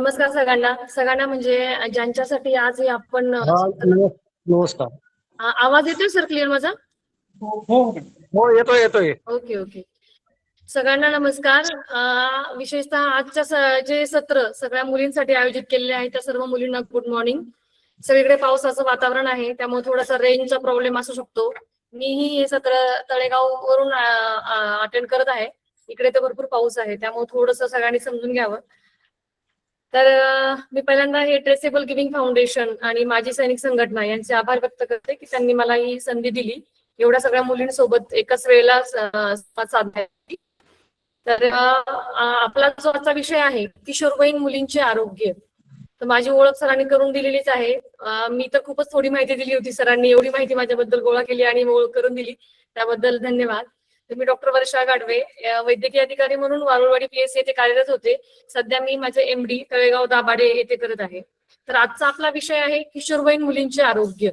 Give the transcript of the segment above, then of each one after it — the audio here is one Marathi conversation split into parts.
नमस्कार सगळ्यांना. सगळ्यांना म्हणजे ज्यांच्यासाठी आज हे आपण नमस्कार. आवाज येतोय सर क्लिअर माझा? हो येतोय. Okay okay. सगळ्यांना नमस्कार. विशेषतः आजच्या जे सत्र सगळ्या मुलींसाठी आयोजित केलेले आहे त्या सर्व मुलींना गुड मॉर्निंग. सगळीकडे पावसाचं वातावरण आहे त्यामुळे थोडासा रेंजचा प्रॉब्लेम असू शकतो. मीही हे सत्र तळेगाव वरून अटेंड करत आहे. इकडे तर भरपूर पाऊस आहे त्यामुळे थोडंसं सगळ्यांनी समजून घ्यावं. तर मी पहिल्यांदा हे ट्रेसेबल गिव्हिंग फाउंडेशन आणि माझी सैनिक संघटना यांचे आभार व्यक्त करते की त्यांनी मला ही संधी दिली एवढ्या सगळ्या मुलींसोबत एकाच वेळेला संवाद साधण्याची. तर आपला जो आजचा विषय आहे किशोरवयीन मुलींचे आरोग्य. तर माझी ओळख सरांनी करून दिलेलीच आहे. मी तर खूपच थोडी माहिती दिली होती, सरांनी एवढी माहिती माझ्याबद्दल गोळा केली आणि ओळख करून दिली त्याबद्दल धन्यवाद. मी डॉक्टर वर्षा गाडवे, वैद्यकीय अधिकारी म्हणून वारुळवाडी PSC येथे कार्यरत होते. सध्या मी माझे MD तळेगाव दाभाडे येथे करत आहे. तर आजचा आपला विषय आहे किशोरवयीन मुलींचे आरोग्य.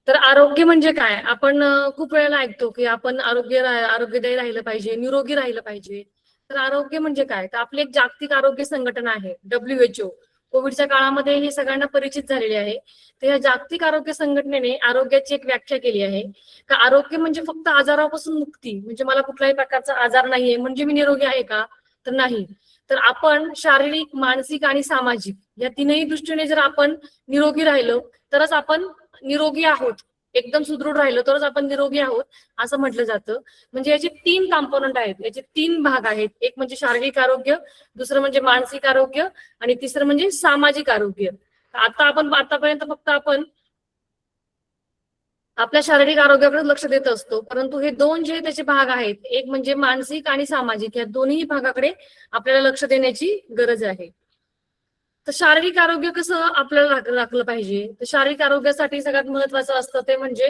तर आरोग्य म्हणजे काय? आपण खूप वेळेला ऐकतो की आपण आरोग्यदायी राहिलं पाहिजे, निरोगी राहिलं पाहिजे. तर आरोग्य म्हणजे काय? तर आपली एक जागतिक आरोग्य संघटना आहे WHO. कोविडच्या काळामध्ये हे सगळ्यांना परिचित झालेले आहे. तर या जागतिक आरोग्य संघटनेने आरोग्याची एक व्याख्या केली आहे का आरोग्य म्हणजे फक्त आजारापासून मुक्ती, म्हणजे मला कुठल्याही प्रकारचा आजार नाहीये म्हणजे मी निरोगी आहे का? तर नाही. तर आपण शारीरिक, मानसिक आणि सामाजिक या तीनही दृष्टीने जर आपण निरोगी राहिलो तरच आपण निरोगी आहोत. एकदम सुदृढ राहिलो तरच आपण निरोगी आहोत असं म्हटलं जातं. म्हणजे याचे 3 कॉम्पोनंट आहेत, याचे 3 भाग आहेत. एक म्हणजे शारीरिक आरोग्य, दुसरं म्हणजे मानसिक आरोग्य आणि तिसरं म्हणजे सामाजिक आरोग्य. आतापर्यंत फक्त आपण आपल्या शारीरिक आरोग्याकडे लक्ष देत असतो, परंतु हे 2 जे त्याचे भाग आहेत, एक म्हणजे मानसिक आणि सामाजिक, या दोन्ही भागाकडे आपल्याला लक्ष देण्याची गरज आहे. तर शारीरिक आरोग्य कसं आपल्याला राखलं पाहिजे? तर शारीरिक आरोग्यासाठी सगळ्यात महत्वाचं असतं ते म्हणजे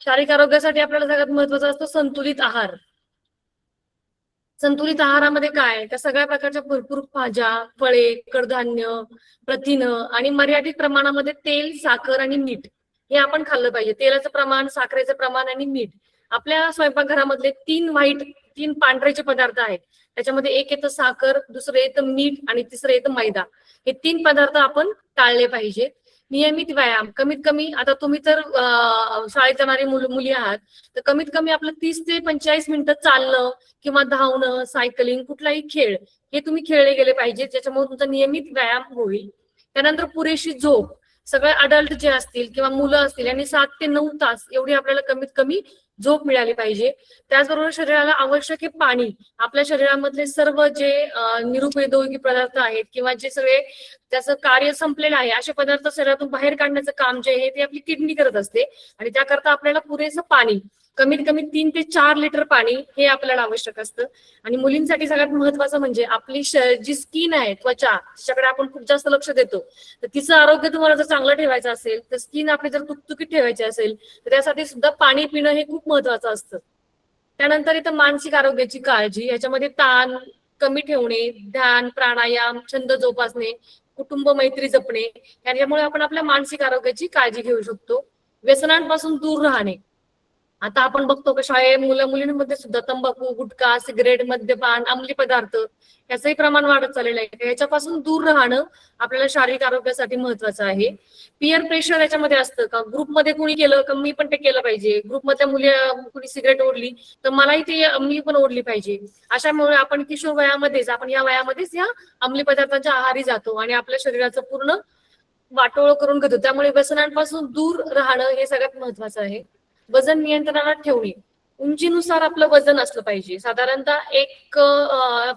शारीरिक आरोग्यासाठी आपल्याला सगळ्यात महत्वाचं असतं संतुलित आहार. संतुलित आहारामध्ये काय? तर सगळ्या प्रकारच्या भरपूर भाज्या, फळे, कडधान्य, प्रथिनं आणि मर्यादित प्रमाणामध्ये तेल, साखर आणि मीठ हे आपण खाल्लं पाहिजे. तेलाचं प्रमाण, साखरेचं प्रमाण आणि मीठ. आपल्या स्वयंपाकघरामधले 3 पांढरे जे पदार्थ आहेत त्याच्यामध्ये एक येतं साखर, दुसरं येतं मीठ आणि तिसरं येतं मैदा. हे 3 पदार्थ आपण टाळले पाहिजे. नियमित व्यायाम, कमीत कमी, आता तुम्ही तर शाळेत जाणारी मुली आहात, तर कमीत कमी आपलं 30 ते 45 मिनिटं चालणं किंवा धावणं, सायकलिंग, कुठलाही खेळ हे तुम्ही खेळले गेले पाहिजे, ज्याच्यामुळे तुमचा नियमित व्यायाम होईल. त्यानंतर पुरेशी झोप. सगळे अडल्ट जे असतील किंवा मुलं असतील यांनी 7 ते 9 तास एवढी आपल्याला कमीत कमी झोप मिळाली पाहिजे. त्याचबरोबर शरीराला आवश्यक आहे पाणी. आपल्या शरीरामधले सर्व जे निरुपयोगी पदार्थ आहेत किंवा जे सगळे त्याचं कार्य संपलेलं आहे असे पदार्थ शरीरातून बाहेर काढण्याचं काम जे आहे ते आपली किडनी करत असते आणि त्याकरता आपल्याला पुरेसं पाणी, कमीत कमी 3 ते 4 लिटर पाणी हे आपल्याला आवश्यक असतं. आणि मुलींसाठी सगळ्यात महत्वाचं म्हणजे आपली जी स्किन आहे, त्वचा, त्याच्याकडे आपण खूप जास्त लक्ष देतो. तर तिचं आरोग्य तुम्हाला जर चांगलं ठेवायचं असेल, तर स्किन आपली जर तुकतुकीत ठेवायची असेल तर त्यासाठी सुद्धा पाणी पिणं हे खूप महत्वाचं असतं. त्यानंतर इथं मानसिक आरोग्याची काळजी, याच्यामध्ये ताण कमी ठेवणे, ध्यान, प्राणायाम, छंद जोपासणे, कुटुंब मैत्री जपणे, याच्यामुळे आपण आपल्या मानसिक आरोग्याची काळजी घेऊ शकतो. व्यसनांपासून दूर राहणे. आता आपण बघतो की मुलींमध्ये सुद्धा तंबाखू, गुटखा, सिगरेट, मद्यपान, अंमली पदार्थ याचंही प्रमाण वाढत चाललेलं आहे. याच्यापासून दूर राहणं आपल्याला शारीरिक आरोग्यासाठी महत्वाचं आहे. पिअर प्रेशर याच्यामध्ये असतं का ग्रुपमध्ये कुणी केलं का मी पण ते केलं पाहिजे, ग्रुपमधल्या कुणी सिगरेट ओढली तर मलाही मी पण ओढली पाहिजे. अशामुळे आपण किशोर वयामध्येच या वयामध्येच या अंमली पदार्थांच्या आहारी जातो आणि आपल्या शरीराचं पूर्ण वाटोळ करून घेतो. त्यामुळे व्यसनांपासून दूर राहणं हे सगळ्यात महत्वाचं आहे. वजन नियंत्रणात ठेवणे. उंचीनुसार आपलं वजन असलं पाहिजे. साधारणतः 1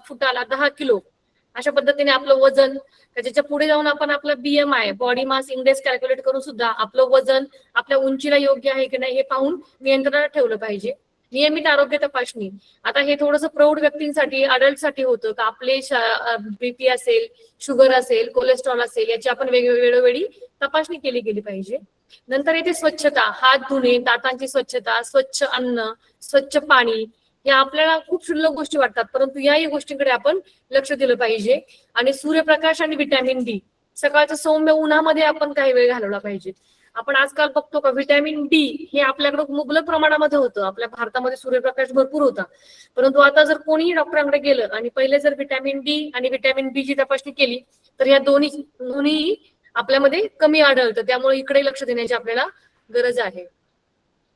फुटाला 10 किलो अशा पद्धतीने आपलं वजन. त्याच्या पुढे जाऊन आपण आपलं BMI, body mass index, calculate करून सुद्धा आपलं वजन आपल्या उंचीला योग्य आहे की नाही हे पाहून नियंत्रणात ठेवलं पाहिजे. नियमित आरोग्य तपासणी. आता हे थोडंसं प्रौढ व्यक्तींसाठी, अडल्टसाठी होतं का आपले BP असेल, शुगर असेल, कोलेस्ट्रॉल असेल याची आपण वेळोवेळी तपासणी केली गेली पाहिजे. नंतर येते स्वच्छता, हात धुणे, दातांची स्वच्छता, स्वच्छ अन्न, स्वच्छ पाणी. या आपल्याला खूप क्षुल्लक गोष्टी वाटतात, परंतु याही गोष्टींकडे आपण लक्ष दिलं पाहिजे. आणि सूर्यप्रकाश आणि व्हिटॅमिन D. सकाळचं सौम्य उन्हामध्ये आपण काही वेळ घालवला पाहिजे. आपण आजकाल बघतो का व्हिटॅमिन डी हे आपल्याकडे मुबलक प्रमाणामध्ये होतं. आपल्या भारतामध्ये सूर्यप्रकाश भरपूर होता, परंतु आता जर कोणीही डॉक्टरांकडे गेलं आणि पहिले जर व्हिटॅमिन डी आणि व्हिटॅमिन बी ची तपासणी केली तर या दोन्ही आपल्यामध्ये कमी आढळतं. त्यामुळे इकडे लक्ष देण्याची आपल्याला गरज आहे.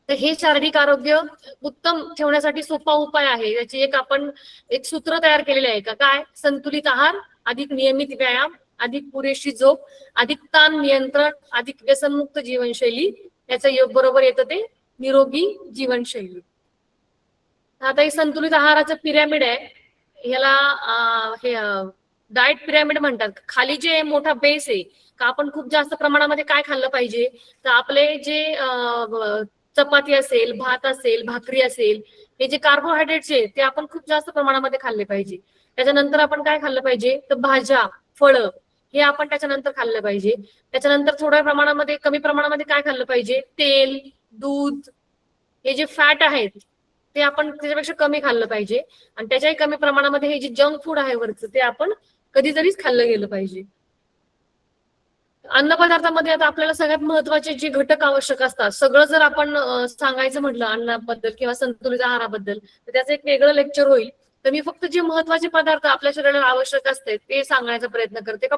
तर हे शारीरिक आरोग्य उत्तम ठेवण्यासाठी सोपा उपाय आहे. याची आपण एक सूत्र तयार केलेले आहे का काय? संतुलित आहार, अधिक नियमित व्यायाम, अधिक पुरेशी झोप, अधिक ताण नियंत्रण, अधिक व्यसनमुक्त जीवनशैली, याच्या योग बरोबर येतं ते निरोगी जीवनशैली. आता हे संतुलित आहाराचं पिरॅमिड आहे. ह्याला हे डाएट पिरॅमिड म्हणतात. खाली जे मोठा बेस आहे का आपण खूप जास्त प्रमाणामध्ये काय खाल्लं पाहिजे, तर आपले जे चपाती असेल, भात असेल, भाकरी असेल, हे जे कार्बोहायड्रेट्स आहे ते आपण खूप जास्त प्रमाणामध्ये खाल्ले पाहिजे. त्याच्यानंतर आपण काय खाल्लं पाहिजे, तर भाज्या, फळं हे आपण त्याच्यानंतर खाल्लं पाहिजे. त्याच्यानंतर थोड्या प्रमाणामध्ये कमी प्रमाणामध्ये काय खाल्लं पाहिजे, तेल, दूध, हे जे फॅट आहेत ते आपण त्याच्यापेक्षा कमी खाल्लं पाहिजे. आणि त्याच्याही कमी प्रमाणामध्ये हे जे जंक फूड आहे वरचं ते आपण कधीतरीच खाल्लं गेलं पाहिजे. अन्नपदार्थामध्ये आता आपल्याला सगळ्यात महत्वाचे जे घटक आवश्यक असतात, सगळं जर आपण सांगायचं म्हटलं अन्नाबद्दल किंवा संतुलित आहाराबद्दल तर त्याचं एक वेगळं लेक्चर होईल. तर मी फक्त जे महत्वाचे पदार्थ आपल्या शरीराला आवश्यक असते ते सांगण्याचा प्रयत्न करते. का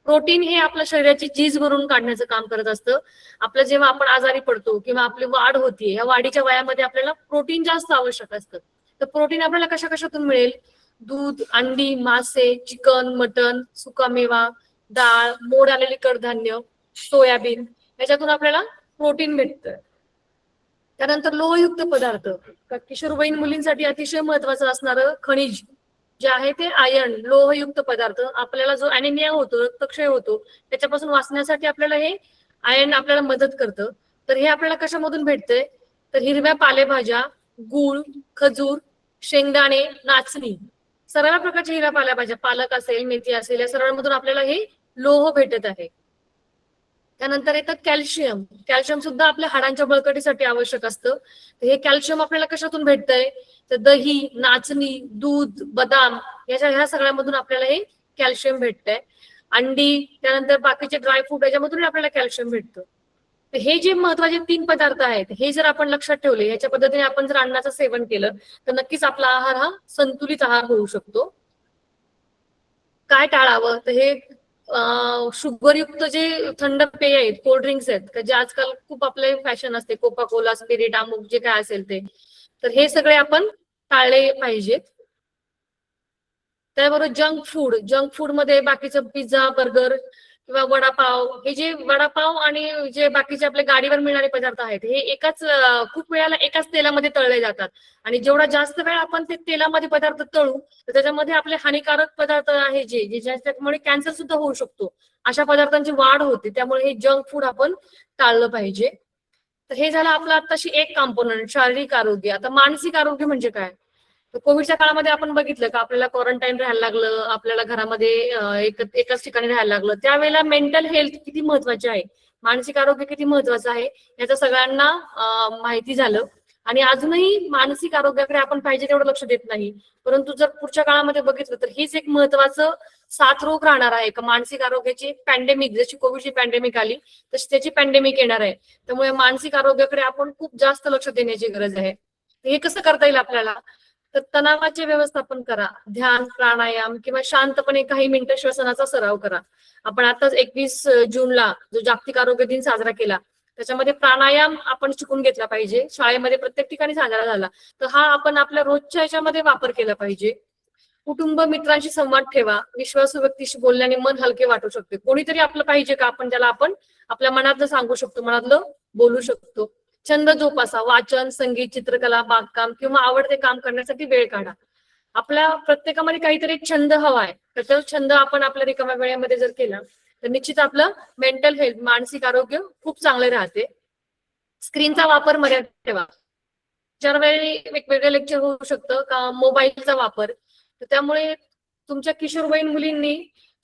प्रोटीन हे आपल्या शरीराची झीज भरून काढण्याचं काम करत असतं. आपलं जेव्हा आपण आजारी पडतो किंवा आपली वाढ होतीये, या वाढीच्या वयामध्ये आपल्याला प्रोटीन जास्त आवश्यक असतं. तर प्रोटीन आपल्याला कशा कशातून मिळेल? दूध, अंडी, मासे, चिकन, मटन, सुकामेवा, डाळ, मोड आलेली कडधान्य, सोयाबीन, याच्यातून आपल्याला प्रोटीन भेटतं. त्यानंतर लोहयुक्त पदार्थ, किशोरवयीन मुलींसाठी अतिशय महत्वाचं असणारं खनिज जे आहे ते आयर्न, लोहयुक्त पदार्थ. आपल्याला जो अॅनिमिया होतो, रक्तक्षय होतो, त्याच्यापासून वाचण्यासाठी आपल्याला हे आयर्न आपल्याला मदत करतं. तर हे आपल्याला कशामधून भेटतंय, तर हिरव्या पालेभाज्या, गूळ, खजूर, शेंगदाणे, नाचणी, सर्व प्रकारच्या हिरव्या पालेभाज्या, पालक असेल, मेथी असेल, या सर्वांमधून आपल्याला हे लोह भेटत आहे. त्यानंतर येतं कॅल्शियम. कॅल्शियम सुद्धा आपल्या हाडांच्या बळकटीसाठी आवश्यक असतं. हे कॅल्शियम आपल्याला कशातून भेटतंय, तर दही, नाचणी, दूध, बदाम, ह्या सगळ्यामधून आपल्याला हे कॅल्शियम भेटतंय. अंडी, त्यानंतर बाकीचे ड्रायफ्रूट, याच्यामधून आपल्याला कॅल्शियम भेटतं. तर हे जे महत्वाचे 3 पदार्थ आहेत हे जर आपण लक्षात ठेवले, याच्या पद्धतीने आपण जर अन्नाचं सेवन केलं तर नक्कीच आपला आहार हा संतुलित आहार होऊ शकतो. काय टाळावं, तर हे शुगरयुक्त जे थंड पेय आहेत, कोल्ड ड्रिंक्स आहेत, जे आजकाल खूप आपले फॅशन असते, कोका कोला, स्पिरिट, अमुक जे काय असेल ते, तर हे सगळे आपण टाळले पाहिजेत. त्याबरोबर जंक फूड मध्ये बाकीचं पिझ्झा, बर्गर किंवा वडापाव, हे जे वडापाव आणि जे बाकीचे आपले गाडीवर मिळणारे पदार्थ आहेत हे खूप वेळाला एकाच तेलामध्ये तळले जातात. आणि जेवढा जास्त वेळ आपण ते तेलामध्ये पदार्थ तळू तर त्याच्यामध्ये आपले हानिकारक पदार्थ आहे जे ज्याच्यामुळे कॅन्सर सुद्धा होऊ शकतो. अशा पदार्थांची वाढ होते. त्यामुळे हे जंक फूड आपण टाळलं पाहिजे. तर हे झालं आपलं आताशी एक कॉम्पोनंट, शारीरिक आरोग्य. आता मानसिक आरोग्य म्हणजे काय, तर कोविडच्या काळामध्ये आपण बघितलं का आपल्याला क्वारंटाईन राहायला लागलं, आपल्याला घरामध्ये एकाच ठिकाणी राहायला लागलं. त्यावेळेला मेंटल हेल्थ किती महत्वाची आहे, मानसिक आरोग्य किती महत्वाचं आहे याचं सगळ्यांना माहिती झालं. आणि अजूनही मानसिक आरोग्याकडे आपण पाहिजे तेवढं लक्ष देत नाही. परंतु जर पुढच्या काळामध्ये बघितलं तर हीच एक महत्वाचं साथरोग राहणार आहे का मानसिक आरोग्याची पॅन्डेमिक, जशी कोविडची पॅन्डेमिक आली तशी त्याची पॅन्डेमिक येणार आहे. त्यामुळे मानसिक आरोग्याकडे आपण खूप जास्त लक्ष देण्याची गरज आहे. हे कसं करता येईल आपल्याला, तर तणावाचे व्यवस्थापन करा, ध्यान, प्राणायाम किंवा शांतपणे काही मिनिटं श्वसनाचा सराव करा. आपण आताच 21 जूनला जो जागतिक आरोग्य दिन साजरा केला त्याच्यामध्ये प्राणायाम आपण शिकून घेतला पाहिजे. शाळेमध्ये प्रत्येक ठिकाणी साजरा झाला, तर हा आपण आपल्या रोजच्या ह्याच्यामध्ये वापर केला पाहिजे. कुटुंब, मित्रांशी संवाद ठेवा. विश्वासू व्यक्तीशी बोलल्याने मन हलके वाटू शकते. कोणीतरी आपलं पाहिजे का आपण ज्याला आपण आपल्या मनातलं सांगू शकतो, मनातलं बोलू शकतो. छंद जोपासा, वाचन, संगीत, चित्रकला, बागकाम किंवा आवडते काम करण्यासाठी वेळ काढा. आपल्या प्रत्येकामध्ये काहीतरी एक छंद हवा आहे, तर तो छंद आपण आपल्या रिकाम्या वेळेमध्ये जर केला तर निश्चित आपलं मेंटल हेल्थ, मानसिक आरोग्य खूप चांगले राहते. स्क्रीनचा वापर मर्यादित ठेवा. वेळी वेगवेगळे लेक्चर होऊ शकतं का मोबाईलचा वापर, तर त्यामुळे तुमच्या किशोरवयीन मुलींनी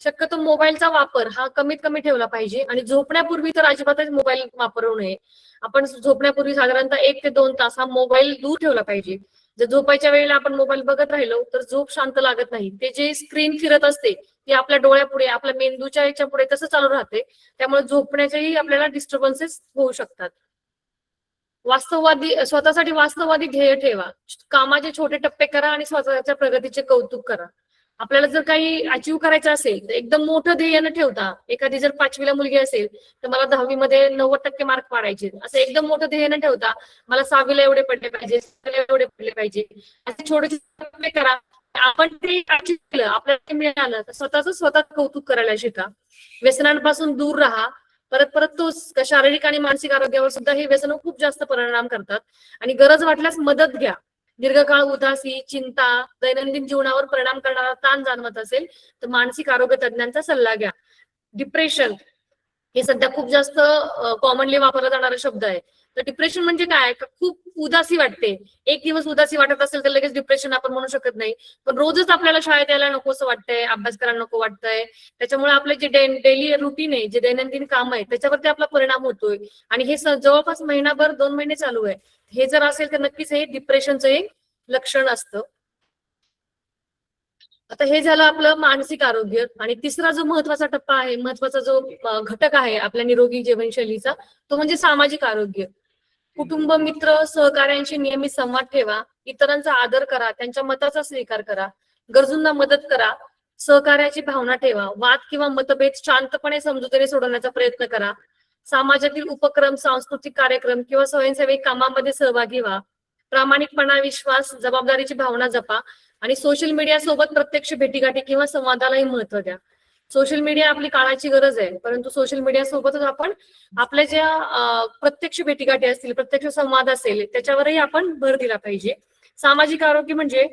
शक्यतो मोबाईलचा वापर हा कमीत कमी ठेवला पाहिजे. आणि झोपण्यापूर्वी तर अजिबातच मोबाईल वापरू नये. आपण झोपण्यापूर्वी साधारणतः 1 ते 2 तास हा मोबाईल दूर ठेवला पाहिजे. जर झोपायच्या वेळेला आपण मोबाईल बघत राहिलो तर झोप शांत लागत नाही. ते जे स्क्रीन फिरत असते ती आपल्या डोळ्यापुढे, आपल्या मेंदूच्या याच्या पुढे तसं चालू राहते. त्यामुळे झोपण्याच्याही आपल्याला डिस्टर्बन्सेस होऊ शकतात. स्वतःसाठी वास्तववादी ध्येय ठेवा. कामाचे छोटे टप्पे करा आणि स्वतःच्या प्रगतीचे कौतुक करा. आपल्याला जर काही अचीव्ह करायचं असेल तर एकदम मोठं ध्येय न ठेवता, एखादी जर 5वी ला मुलगी असेल तर मला 10वी मध्ये 90% मार्क पाडायचे, असं एकदम मोठं ध्येय न ठेवता मला 6वी ला एवढे पडले पाहिजे, 7वी ला एवढे पडले पाहिजे, असे छोटे छोटे टप्पे करा. आपण ते अचीव्ह केलं, आपल्याला ते मिळालं तर स्वतः कौतुक करायला शिका. व्यसनांपासून दूर राहा. परत परत तोच शारीरिक आणि मानसिक आरोग्यावर सुद्धा हे व्यसन खूप जास्त परिणाम करतात आणि गरज वाटल्यास मदत घ्या. दीर्घकाळ उदासी, चिंता, दैनंदिन जीवनावर परिणाम करणारा ताण जाणवत असेल तर मानसिक आरोग्य तज्ञांचा सल्ला घ्या. डिप्रेशन हे सध्या खूप जास्त कॉमनली वापरला जाणारा शब्द आहे. तर डिप्रेशन म्हणजे काय? खूप उदासी वाटते. एक दिवस उदासी वाटत असेल तर लगेच डिप्रेशन आपण म्हणू शकत नाही. पण रोजच आपल्याला शाळेत यायला नकोसं वाटतंय, अभ्यास करायला नको वाटतंय. त्याच्यामुळे आपले जे डेली रुटीन आहे, जे दैनंदिन काम आहे, त्याच्यावरती आपला परिणाम होतोय आणि हे जवळपास महिनाभर 2 महिने चालू आहे. हे जर असेल तर नक्कीच हे डिप्रेशनचं एक लक्षण असतं. आता हे झालं आपलं मानसिक आरोग्य. आणि तिसरा जो महत्वाचा टप्पा आहे, महत्वाचा जो घटक आहे आपल्या निरोगी जीवनशैलीचा, तो म्हणजे सामाजिक आरोग्य. कुटुंब, मित्र, सहकार्यांशी नियमित संवाद ठेवा. इतरांचा आदर करा, त्यांच्या मताचा स्वीकार करा, गरजूंना मदत करा, सहकार्याची भावना ठेवा. वाद किंवा मतभेद शांतपणे समजुतीने सोडवण्याचा प्रयत्न करा. समाजातील उपक्रम, सांस्कृतिक कार्यक्रम किंवा स्वयंसेवी कामामध्ये सहभागी व्हा. प्रामाणिकपणा, विश्वास, जबाबदारीची भावना जपा आणि सोशल मीडिया सोबत प्रत्यक्ष भेटीगाठी किंवा संवादालाही महत्व द्या. सोशल मीडिया आपली काळाची गरज आहे, परंतु सोशल मीडिया सोबतच आपण आपल्या ज्या प्रत्यक्ष भेटीगाठी असतील, प्रत्यक्ष संवाद असेल, त्याच्यावरही आपण भर दिला पाहिजे. सामाजिक आरोग्य म्हणजे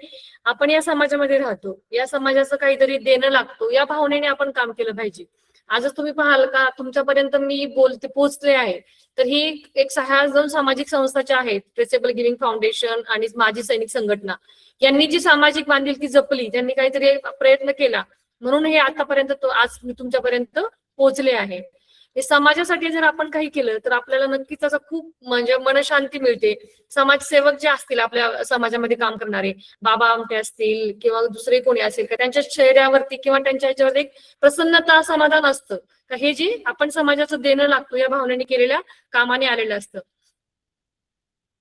आपण या समाजामध्ये राहतो, या समाजाचं काहीतरी देणं लागतो, या भावनेने आपण काम केलं पाहिजे. आजच तुम्ही पाहाल का तुमच्यापर्यंत मी बोलते पोहोचले आहे, तर ही एक 6 सामाजिक संस्थाच्या आहेत, ट्रेसेबल गिव्हिंग फाउंडेशन आणि माझी सैनिक संघटना, यांनी जी सामाजिक बांधिलकी जपली, त्यांनी काहीतरी प्रयत्न केला, म्हणून हे आतापर्यंत आज मी तुमच्यापर्यंत पोहोचले आहे. हे समाजासाठी जर आपण काही केलं तर आपल्याला नक्कीच त्याचा खूप म्हणजे मनशांती मिळते. समाजसेवक जे असतील आपल्या समाजामध्ये काम करणारे, बाबा आमटे असतील किंवा दुसरे कोणी असेल का, त्यांच्या चेहऱ्यावरती किंवा त्यांच्या ह्याच्यावरती एक प्रसन्नता, समाधान असतं का हे जे आपण समाजाचं देणं लागतो या भावनेने केलेल्या कामाने आलेलं असतं.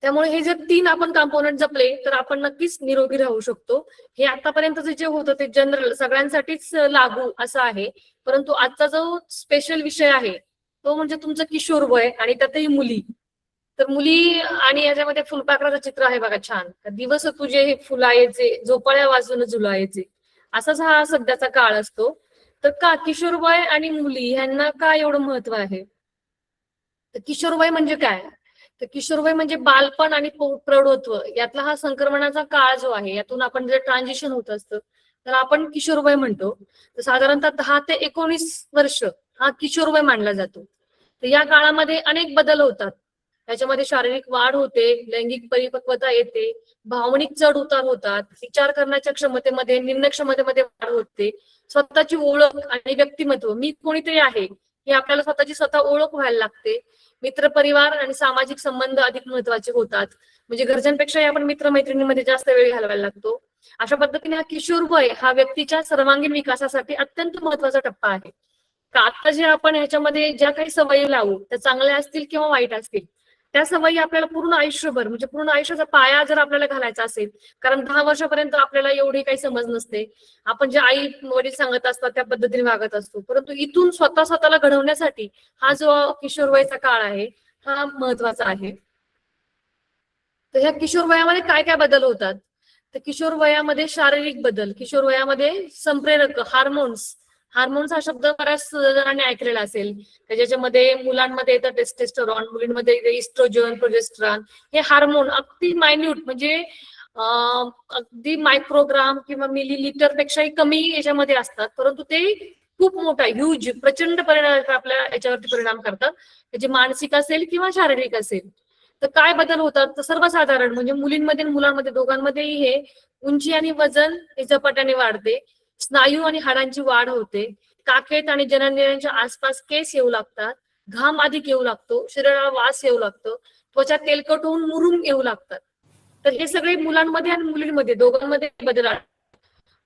त्यामुळे हे जर 3 आपण कॉम्पोनंट जपले तर आपण नक्कीच निरोगी राहू शकतो. हे आतापर्यंत जे होतं ते जनरल सगळ्यांसाठीच लागू असं आहे, परंतु आजचा जो स्पेशल विषय आहे तो म्हणजे तुमचं किशोर वय आणि त्यातही मुली. तर मुली आणि याच्यामध्ये फुलपाखराचं चित्र आहे बघा छान. दिवस तुझे हे फुलायचे, झोपाळ्या वाजून झुलायचे, असाच हा सध्याचा काळ असतो. तर का किशोर वय आणि मुली ह्यांना का एवढं महत्व आहे? तर किशोर वय म्हणजे काय? तर किशोरवय म्हणजे बालपण आणि प्रौढत्व यातला हा संक्रमणाचा काळ जो आहे, यातून आपण जे ट्रान्झिशन होत असतं तर आपण किशोरवय म्हणतो. तर साधारणतः 10 ते 19 वर्ष हा किशोरवय मानला जातो. तर या काळामध्ये अनेक बदल होतात. त्याच्यामध्ये शारीरिक वाढ होते, लैंगिक परिपक्वता येते, भावनिक चढ उतार होतात, विचार करण्याच्या क्षमतेमध्ये, निर्णय क्षमतेमध्ये वाढ होते, स्वतःची ओळख आणि व्यक्तिमत्व, मी कोणीतरी आहे हे आपल्याला स्वतः ओळख व्हायला लागते. मित्र, परिवार आणि सामाजिक संबंध अधिक महत्वाचे होतात. म्हणजे घरच्यांपेक्षाही आपण मित्रमैत्रिणींमध्ये जास्त वेळ घालवायला लागतो. अशा पद्धतीने हा किशोर वय हा व्यक्तीच्या सर्वांगीण विकासासाठी अत्यंत महत्वाचा टप्पा आहे. का आता जे आपण ह्याच्यामध्ये ज्या काही सवयी लावू त्या चांगल्या असतील किंवा वाईट असतील, त्या सवयी आपल्याला पूर्ण आयुष्यभर म्हणजे पूर्ण आयुष्याचा पाया जर आपल्याला घालायचा असेल, कारण 10 वर्षापर्यंत आपल्याला एवढी काही समज नसते, आपण जे आई वडील सांगत असतात त्या पद्धतीने वागत असतो, परंतु इथून स्वतःला घडवण्यासाठी हा जो किशोर वयाचा काळ आहे हा महत्वाचा आहे. तर ह्या किशोर वयामध्ये काय काय बदल होतात? तर किशोर वयामध्ये शारीरिक बदल, किशोर वयामध्ये संप्रेरक हार्मोन्स, हार्मोन्स हा शब्द बऱ्याच जणांनी ऐकलेला असेल. ज्याच्यामध्ये मुलांमध्ये येतं टेस्टोस्टेरॉन, मुलींमध्ये येतं इस्ट्रोजन, प्रोजेस्टेरॉन. हे हार्मोन अगदी मायन्यूट म्हणजे अगदी मायक्रोग्राम किंवा मिलीलीटर पेक्षाही कमी याच्यामध्ये असतात, परंतु ते खूप मोठा ह्यूज प्रचंड परिणाम आपल्या याच्यावरती परिणाम करतात, जे मानसिक असेल किंवा शारीरिक असेल. तर काय बदल होतात? तर सर्वसाधारण म्हणजे मुलींमध्ये आणि मुलांमध्ये दोघांमध्येही हे उंची आणि वजन हे झपाट्याने वाढते, स्नायू आणि हाडांची वाढ होते, काखेत आणि जननेंद्रियांच्या आसपास केस येऊ लागतात, घाम अधिक येऊ लागतो, शरीराला वास येऊ लागतो, त्वचा तेलकट होऊन मुरूम येऊ लागतात. तर हे सगळे मुलांमध्ये आणि मुलींमध्ये दोघांमध्ये बदल आढळतात.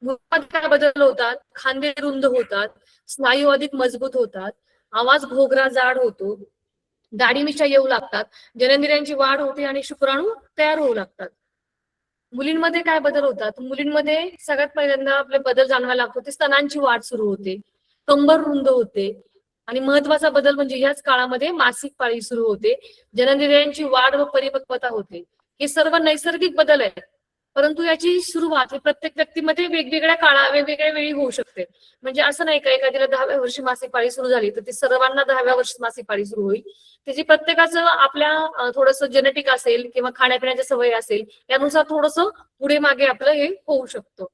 भूमिकात काय बदल होतात? खांदे रुंद होतात, स्नायू अधिक मजबूत होतात, आवाज घोगरा जाड होतो, दाढी मिशा येऊ लागतात, जननेंद्रियांची वाढ होते आणि शुक्राणू तयार होऊ लागतात. मुलींमध्ये काय बदल होतात? मुलींमध्ये सगळ्यात पहिल्यांदा आपले बदल जाणवायला लागतो ते स्तनांची वाढ सुरू होते, कंबर रुंद होते आणि महत्वाचा बदल म्हणजे याच काळामध्ये मासिक पाळी सुरू होते, जननेंद्रियांची वाढ व परिपक्वता होते. हे सर्व नैसर्गिक बदल आहेत, परंतु याची सुरुवात ही प्रत्येक व्यक्तीमध्ये वेगवेगळ्या वेगवेगळ्या वेळी होऊ शकते. म्हणजे असं नाही का एखाद्याला 10व्या वर्षी मासिक पाळी सुरू झाली तर ती सर्वांना 10व्या वर्षी मासिक पाळी सुरू होईल. त्याची प्रत्येकाचं आपल्या थोडंसं जेनेटिक असेल किंवा खाण्यापिण्याच्या सवय असेल त्यानुसार थोडंसं पुढे मागे आपलं हे होऊ शकतं.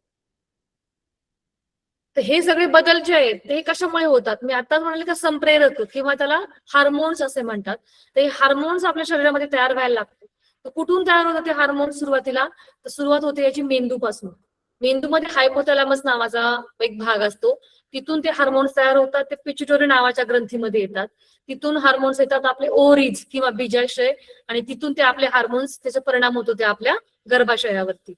तर हे सगळे बदल जे आहेत ते कशामुळे होतात? मी आताच म्हणाले का संप्रेरक किंवा त्याला हार्मोन्स असे म्हणतात. तर हे हार्मोन्स आपल्या शरीरामध्ये तयार व्हायला लागतात. तर कुठून तयार होतात ते हार्मोन्स सुरुवातीला? तर सुरुवात होते याची मेंदूपासून. मेंदूमध्ये हायपोथॅलॅमस नावाचा एक भाग असतो. तिथून ते हार्मोन्स तयार होतात, ते पिट्युटरी नावाच्या ग्रंथीमध्ये येतात. तिथून हार्मोन्स येतात आपले ओव्हरीज किंवा बीजाशय आणि तिथून ते आपले हार्मोन्स त्याचा परिणाम होतो ते आपल्या गर्भाशयावरती.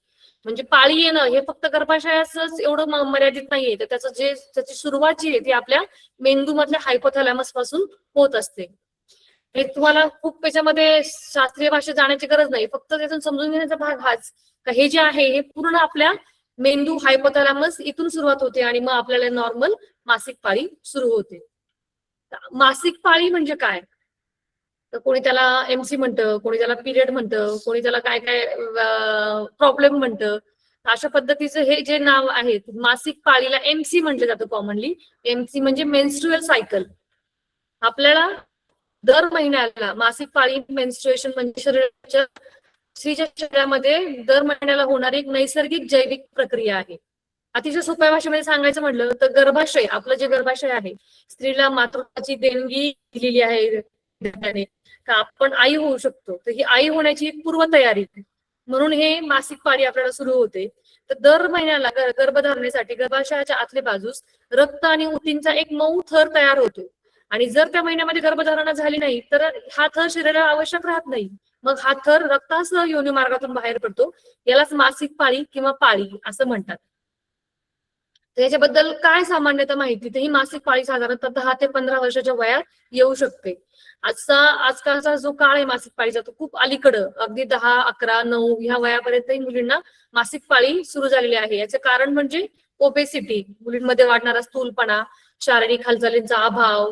म्हणजे पाळी येणं हे फक्त गर्भाशयाच एवढं मर्यादित नाहीये, तर त्याची सुरुवात जी आहे ती आपल्या मेंदूमधल्या हायपोथॅलॅमस पासून होत असते. हे तुम्हाला खूप त्याच्यामध्ये शास्त्रीय भाषेत जाण्याची गरज नाही, फक्त त्यातून समजून घेण्याचा भाग हाच का हे जे आहे हे पूर्ण आपल्या मेंदू हायपोथॅलॅमस इथून सुरुवात होते आणि मग आपल्याला नॉर्मल मासिक पाळी सुरू होते. मासिक पाळी म्हणजे काय? तर कोणी त्याला एमसी म्हणतं, कोणी त्याला पिरियड म्हणतं, कोणी त्याला काय काय प्रॉब्लेम म्हणतं. अशा पद्धतीचं हे जे नाव आहे मासिक पाळीला एमसी म्हटलं जातं कॉमनली. एमसी म्हणजे मेन्स्ट्रुअल सायकल. आपल्याला दर महिन्याला मासिक पाळी मेन्स्ट्रुएशन म्हणजे शरीराच्या स्त्रीच्या शरीरामध्ये दर महिन्याला होणारी एक नैसर्गिक जैविक प्रक्रिया आहे. अतिशय सोप्या भाषेमध्ये सांगायचं म्हटलं तर गर्भाशय, आपलं जे गर्भाशय आहे, स्त्रीला मातृत्वाची देणगी दिलेली आहे त्याने का आपण आई होऊ शकतो. तर ही आई होण्याची एक पूर्वतयारी म्हणून हे मासिक पाळी आपल्याला सुरू होते. तर दर महिन्याला गर्भधारणेसाठी गर्भाशयाच्या आतल्या बाजूस रक्त आणि उतींचा एक मऊ थर तयार होतो आणि जर त्या महिन्यामध्ये गर्भधारणा झाली नाही तर हा थर शरीराला आवश्यक राहत नाही. मग हा थर रक्तासह योनी मार्गातून बाहेर पडतो. यालाच मासिक पाळी किंवा पाळी असं म्हणतात. तर याच्याबद्दल काय सामान्यतः माहिती? तर ही मासिक पाळी साधारणतः 10 ते 15 वर्षाच्या वयात येऊ शकते. आजकालचा जो काळ आहे मासिक पाळीचा तो खूप अलीकडं अगदी 10, 11, 9 ह्या वयापर्यंतही मुलींना मासिक पाळी सुरू झालेली आहे. याचे कारण म्हणजे ओबेसिटी, मुलींमध्ये वाढणारा स्थूलपणा, शारीरिक हालचालींचा अभाव,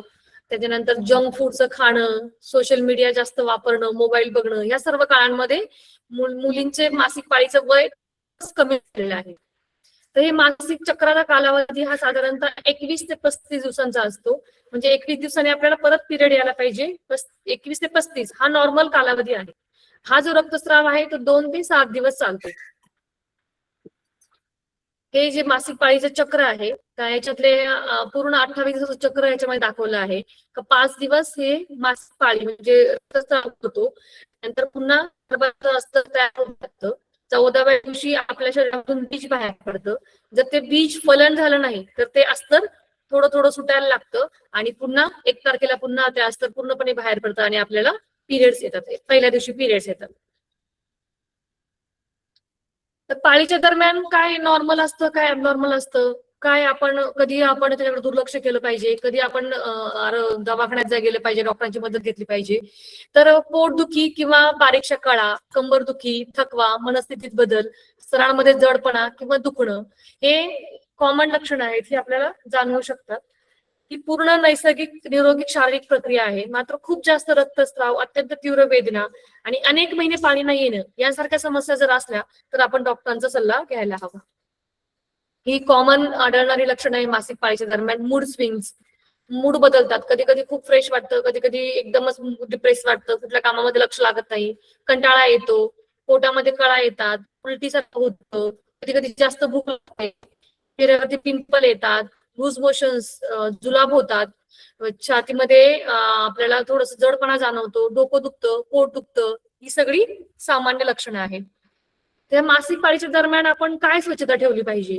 त्याच्यानंतर जंक फूडचं खाणं, सोशल मीडिया जास्त वापरणं, मोबाईल बघणं, या सर्व काळांमध्ये मुलींचे मासिक पाळीचं वय कमी झालेलं आहे. तर हे मासिक चक्राचा कालावधी हा साधारणतः 21 ते 35 दिवसांचा असतो. म्हणजे 21 दिवसांनी आपल्याला परत पिरियड यायला पाहिजे. 21 ते 35 हा नॉर्मल कालावधी आहे. हा जो रक्तस्राव आहे तो 2 ते 7 दिवस चालतो. हे जे मासिक पाळीचं चक्र आहे त्या याच्यातले पूर्ण 28 दिवसाचं चक्र याच्यामध्ये दाखवलं आहे. 5 दिवस हे मासिक पाळी म्हणजे रक्तस्राव होतो, नंतर पुन्हा गर्भाचं अस्तर तयार होऊन जातं. 14व्या दिवशी आपल्या शरीरातून बीज बाहेर पडतं. जर ते बीज फलन झालं नाही तर ते अस्तर थोडं थोडं सुटायला लागतं आणि पुन्हा 1 तारखेला पुन्हा ते अस्तर पूर्णपणे बाहेर पडतं आणि आपल्याला पिरियड्स येतात. पहिल्या दिवशी पिरियड्स येतात. तर पाळीच्या दरम्यान काय नॉर्मल असतं, काय ॲबनॉर्मल असतं, काय कधी आपण त्याच्याकडे दुर्लक्ष केलं पाहिजे, कधी आपण दवाखान्यात गेलं पाहिजे, डॉक्टरांची मदत घेतली पाहिजे. तर पोटदुखी किंवा बारीकशा कळा, कंबरदुखी, थकवा, मनस्थितीत बदल, स्तनांमध्ये जडपणा किंवा दुखणं हे कॉमन लक्षणं आहेत, हे आपल्याला जाणवू शकतात. ही पूर्ण नैसर्गिक निरोगी शारीरिक प्रक्रिया आहे. मात्र खूप जास्त रक्तस्राव, अत्यंत तीव्र वेदना आणि अनेक महिने पाणी नाही येणं यासारख्या समस्या जर असल्या तर आपण डॉक्टरांचा सल्ला घ्यायला हवा. ही कॉमन आढळणारी लक्षणं आहे मासिक पाळीच्या दरम्यान. मूड स्विंग्स, मूड बदलतात. कधी कधी खूप फ्रेश वाटतं, कधी कधी एकदमच डिप्रेस वाटतं, कुठल्या कामामध्ये लक्ष लागत नाही, कंटाळा येतो, पोटामध्ये कळा येतात, उलटीसारखं होतं, कधी कधी जास्त भूक लागते, चेहऱ्यावरती पिंपल येतात, लूज मोशन्स, जुलाब होतात, छातीमध्ये आपल्याला थोडस जडपणा जाणवतो, डोकं दुखतं, पोट दुखतं, ही सगळी सामान्य लक्षणं आहेत. त्या मासिक पाळीच्या दरम्यान आपण काय स्वच्छता ठेवली पाहिजे?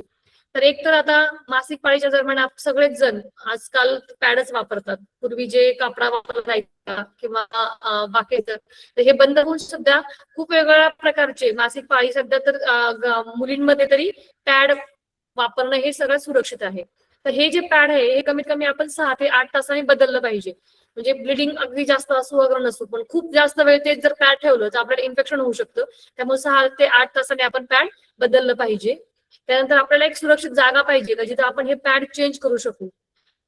तर एक तर आता मासिक पाळीच्या दरम्यान सगळेच जण आजकाल पॅडच वापरतात. पूर्वी जे कापडा वापरला जायचा किंवा बाकीचं तर हे बंद होऊन सध्या खूप वेगवेगळ्या प्रकारचे मासिक पाळी सध्या तर मुलींमध्ये तरी पॅड वापरणं हे सगळं सुरक्षित आहे. तर हे जे पॅड आहे हे कमीत कमी आपण 6 ते 8 तासांनी बदललं पाहिजे. म्हणजे ब्लिडिंग अगदी जास्त असो वगैरे नसो, पण खूप जास्त वेळ तेच जर पॅड ठेवलं तर आपल्याला इन्फेक्शन होऊ शकतं. त्यामुळे 6 ते 8 तासांनी आपण पॅड बदललं पाहिजे. त्यानंतर आपल्याला एक सुरक्षित जागा पाहिजे का जिथे आपण हे पॅड चेंज करू शकू.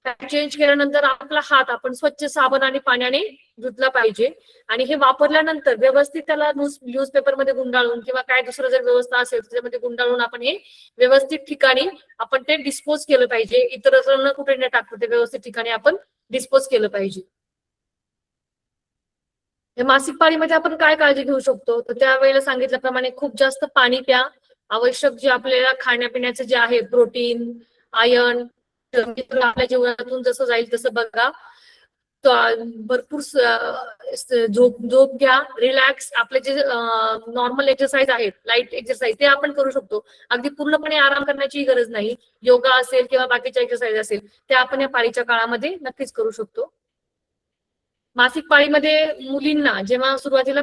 पॅड चेंज केल्यानंतर आपला हात आपण स्वच्छ साबण आणि पाण्याने धुतला पाहिजे आणि हे वापरल्यानंतर व्यवस्थित त्याला न्यूजपेपर मध्ये गुंडाळून किंवा काय दुसरं जर व्यवस्था असेल त्याच्यामध्ये गुंडाळून आपण हे व्यवस्थित ठिकाणी आपण ते डिस्पोज केलं पाहिजे. इतर न कुठे न टाकता ते व्यवस्थित ठिकाणी आपण डिस्पोज केलं पाहिजे. या मासिक पाळीमध्ये आपण काय काळजी घेऊ शकतो तर त्यावेळेला सांगितल्याप्रमाणे खूप जास्त पाणी प्या. आवश्यक जे आपल्याला खाण्यापिण्याचं जे आहे प्रोटीन, आयर्न आपल्या जीवनातून जसं जाईल तसं बघा. भरपूर झोप झोप घ्या, रिलॅक्स. आपले जे नॉर्मल एक्सरसाइज आहेत, लाईट एक्सरसाइज ते आपण करू शकतो. अगदी पूर्णपणे आराम करण्याची गरज नाही. योगा असेल किंवा बाकीच्या एक्सरसाइज असेल ते आपण या पाळीच्या काळामध्ये नक्कीच करू शकतो. मासिक पाळीमध्ये मुलींना जेव्हा सुरुवातीला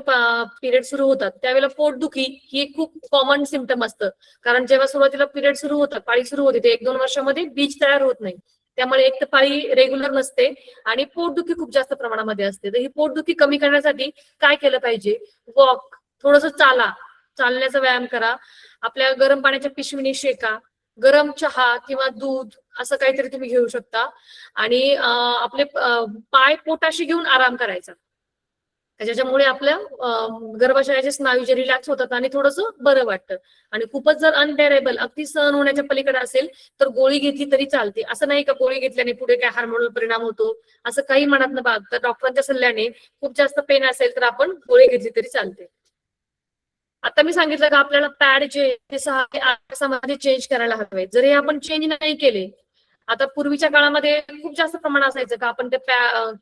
पिरियड सुरू होतात त्यावेळेला पोटदुखी ही एक खूप कॉमन सिम्पटम असतं. कारण जेव्हा सुरुवातीला पिरियड सुरू होतात, पाळी सुरू होते, ते 1-2 वर्षामध्ये बीज तयार होत नाही. त्यामुळे एक तर पाळी रेग्युलर नसते आणि पोटदुखी खूप जास्त प्रमाणामध्ये असते. तर ही पोटदुखी कमी करण्यासाठी काय केलं पाहिजे? वॉक, थोडंसं चालण्याचा व्यायाम करा. आपल्या गरम पाण्याच्या पिशवीने शेका. गरम चहा किंवा दूध असं काहीतरी तुम्ही घेऊ शकता आणि आपले पाय पोटाशी घेऊन आराम करायचा. त्याच्यामुळे आपल्या गर्भाशयाचे स्नायू जे रिलॅक्स होतात आणि थोडंसं बरं वाटतं. आणि खूपच जर अनबेरेबल अगदी सहन होण्याच्या पलीकडे असेल तर गोळी घेतली तरी चालते. असं नाही का गोळी घेतल्याने पुढे काय हार्मोनल परिणाम होतो असं काही म्हणत ना. तर डॉक्टरांच्या सल्ल्याने खूप जास्त पेन असेल तर आपण गोळी घेतली तरी चालते. आता मी सांगितलं का आपल्याला पॅड जे ते 6 ते 8 तासामध्ये चेंज करायला हवे. जर हे आपण चेंज नाही केले, आता पूर्वीच्या काळामध्ये खूप जास्त प्रमाण असायचं का आपण ते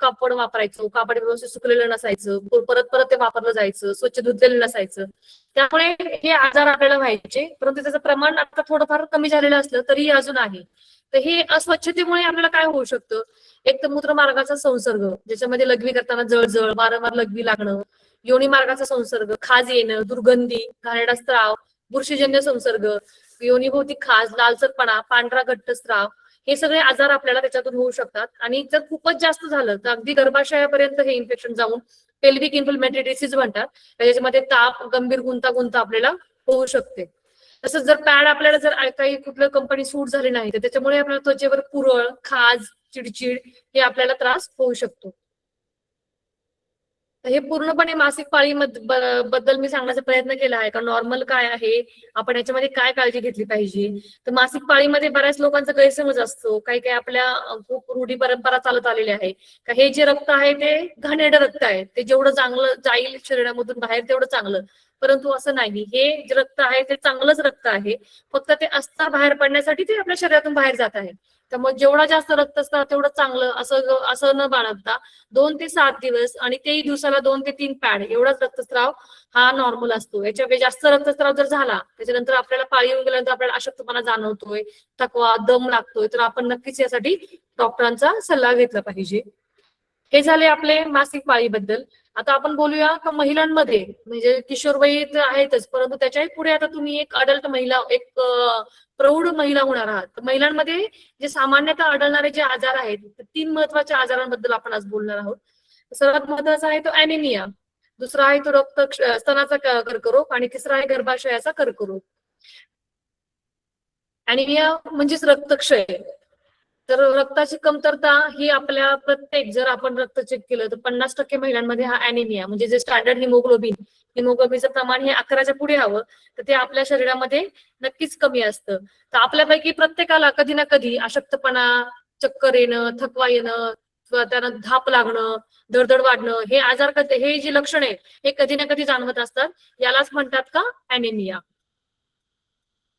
कापड वापरायचो, कापड व्यवस्थित सुकलेलं नसायचं, परत परत ते वापरलं जायचं, स्वच्छ धुतलेलं नसायचं. त्यामुळे हे आजार आपल्याला व्हायचे. परंतु त्याचं प्रमाण आता थोडंफार कमी झालेलं असलं तरी अजून आहे. तर हे अस्वच्छतेमुळे आपल्याला काय होऊ शकतं? एक तर मूत्रमार्गाचा संसर्ग, ज्याच्यामध्ये लघवी करताना जळजळ, वारंवार लघवी लागणं, योनी मार्गाचा संसर्ग, खाज येणं, दुर्गंधी, घाणेरडा स्त्राव, बुरशीजन्य संसर्ग, योनीभोवती खाज, लालसरपणा, पांढरा घट्ट स्त्राव, हे सगळे आजार आपल्याला त्याच्यातून होऊ शकतात. आणि जर खूपच जास्त झालं तर अगदी गर्भाशयापर्यंत हे इन्फेक्शन जाऊन पेल्विक इन्फ्लेमेटरी डिसीज म्हणतात, त्याच्यामध्ये ताप, गंभीर गुंतागुंत आपल्याला होऊ शकते. तसंच जर पॅड आपल्याला जर काही कुठल्या कंपनी सूट झाली नाही तर त्याच्यामुळे आपल्याला त्वचेवर पुरळ, खाज, चिडचिड हे आपल्याला त्रास होऊ शकतो. हे पूर्णपणे मासिक पाळी बद्दल मी सांगण्याचा प्रयत्न केला आहे का नॉर्मल काय आहे, आपण याच्यामध्ये काय काळजी घेतली पाहिजे. तर मासिक पाळीमध्ये बऱ्याच लोकांचा गैरसमज असतो. काही काही आपल्या खूप रूढी परंपरा चालत आलेल्या आहे का हे जे रक्त आहे ते घाणेरडं रक्त आहे, ते जेवढं चांगलं जाईल शरीरामधून बाहेर तेवढं चांगलं. परंतु असं नाही, हे जे रक्त आहे ते चांगलंच रक्त आहे. फक्त ते अस्तर बाहेर पडण्यासाठी ते आपल्या शरीरातून बाहेर जात आहे. त्यामुळे जेवढा जास्त रक्तस्राव तेवढं चांगलं असं न बाळगता 2 ते 7 दिवस आणि तेही दिवसाला 2 ते 3 पॅड एवढाच रक्तस्राव हा नॉर्मल असतो. याच्या जास्त रक्तस्राव जर झाला त्याच्यानंतर आपल्याला पाळी येऊन गेल्यानंतर आपल्याला अशक्तपणा जाणवतोय, थकवा, दम लागतोय, तर आपण नक्कीच यासाठी डॉक्टरांचा सल्ला घेतला पाहिजे. हे झाले आपले मासिक पाळीबद्दल. आता आपण बोलूया का महिलांमध्ये, म्हणजे किशोरवयी तर आहेतच परंतु त्याच्याही पुढे आता तुम्ही एक अडल्ट महिला, एक प्रौढ महिला होणार आहात. तर महिलांमध्ये जे सामान्यतः आढळणारे जे आजार आहेत, 3 महत्वाच्या आजारांबद्दल आपण आज बोलणार आहोत. सर्वात महत्वाचा आहे तो अॅनिमिया, दुसरा आहे तो स्तनाचा कर्करोग आणि तिसरा आहे गर्भाशयाचा कर्करोग. अॅनिमिया म्हणजेच रक्तक्षय. तर रक्ताची कमतरता ही आपल्या प्रत्येक, जर आपण रक्त चेक केलं तर 50% महिलांमध्ये हा अॅनिमिया म्हणजे जे स्टँडर्ड हिमोग्लोबिनचं प्रमाण हे 11च्या पुढे हवं तर ते आपल्या शरीरामध्ये नक्कीच कमी असतं. तर आपल्यापैकी प्रत्येकाला कधी ना कधी अशक्तपणा, चक्कर येणं, थकवा येणं किंवा त्यांना धाप लागणं, धडधड वाढणं, हे आजार हे जे लक्षण आहे हे कधी ना कधी जाणवत असतात. यालाच म्हणतात का अॅनिमिया.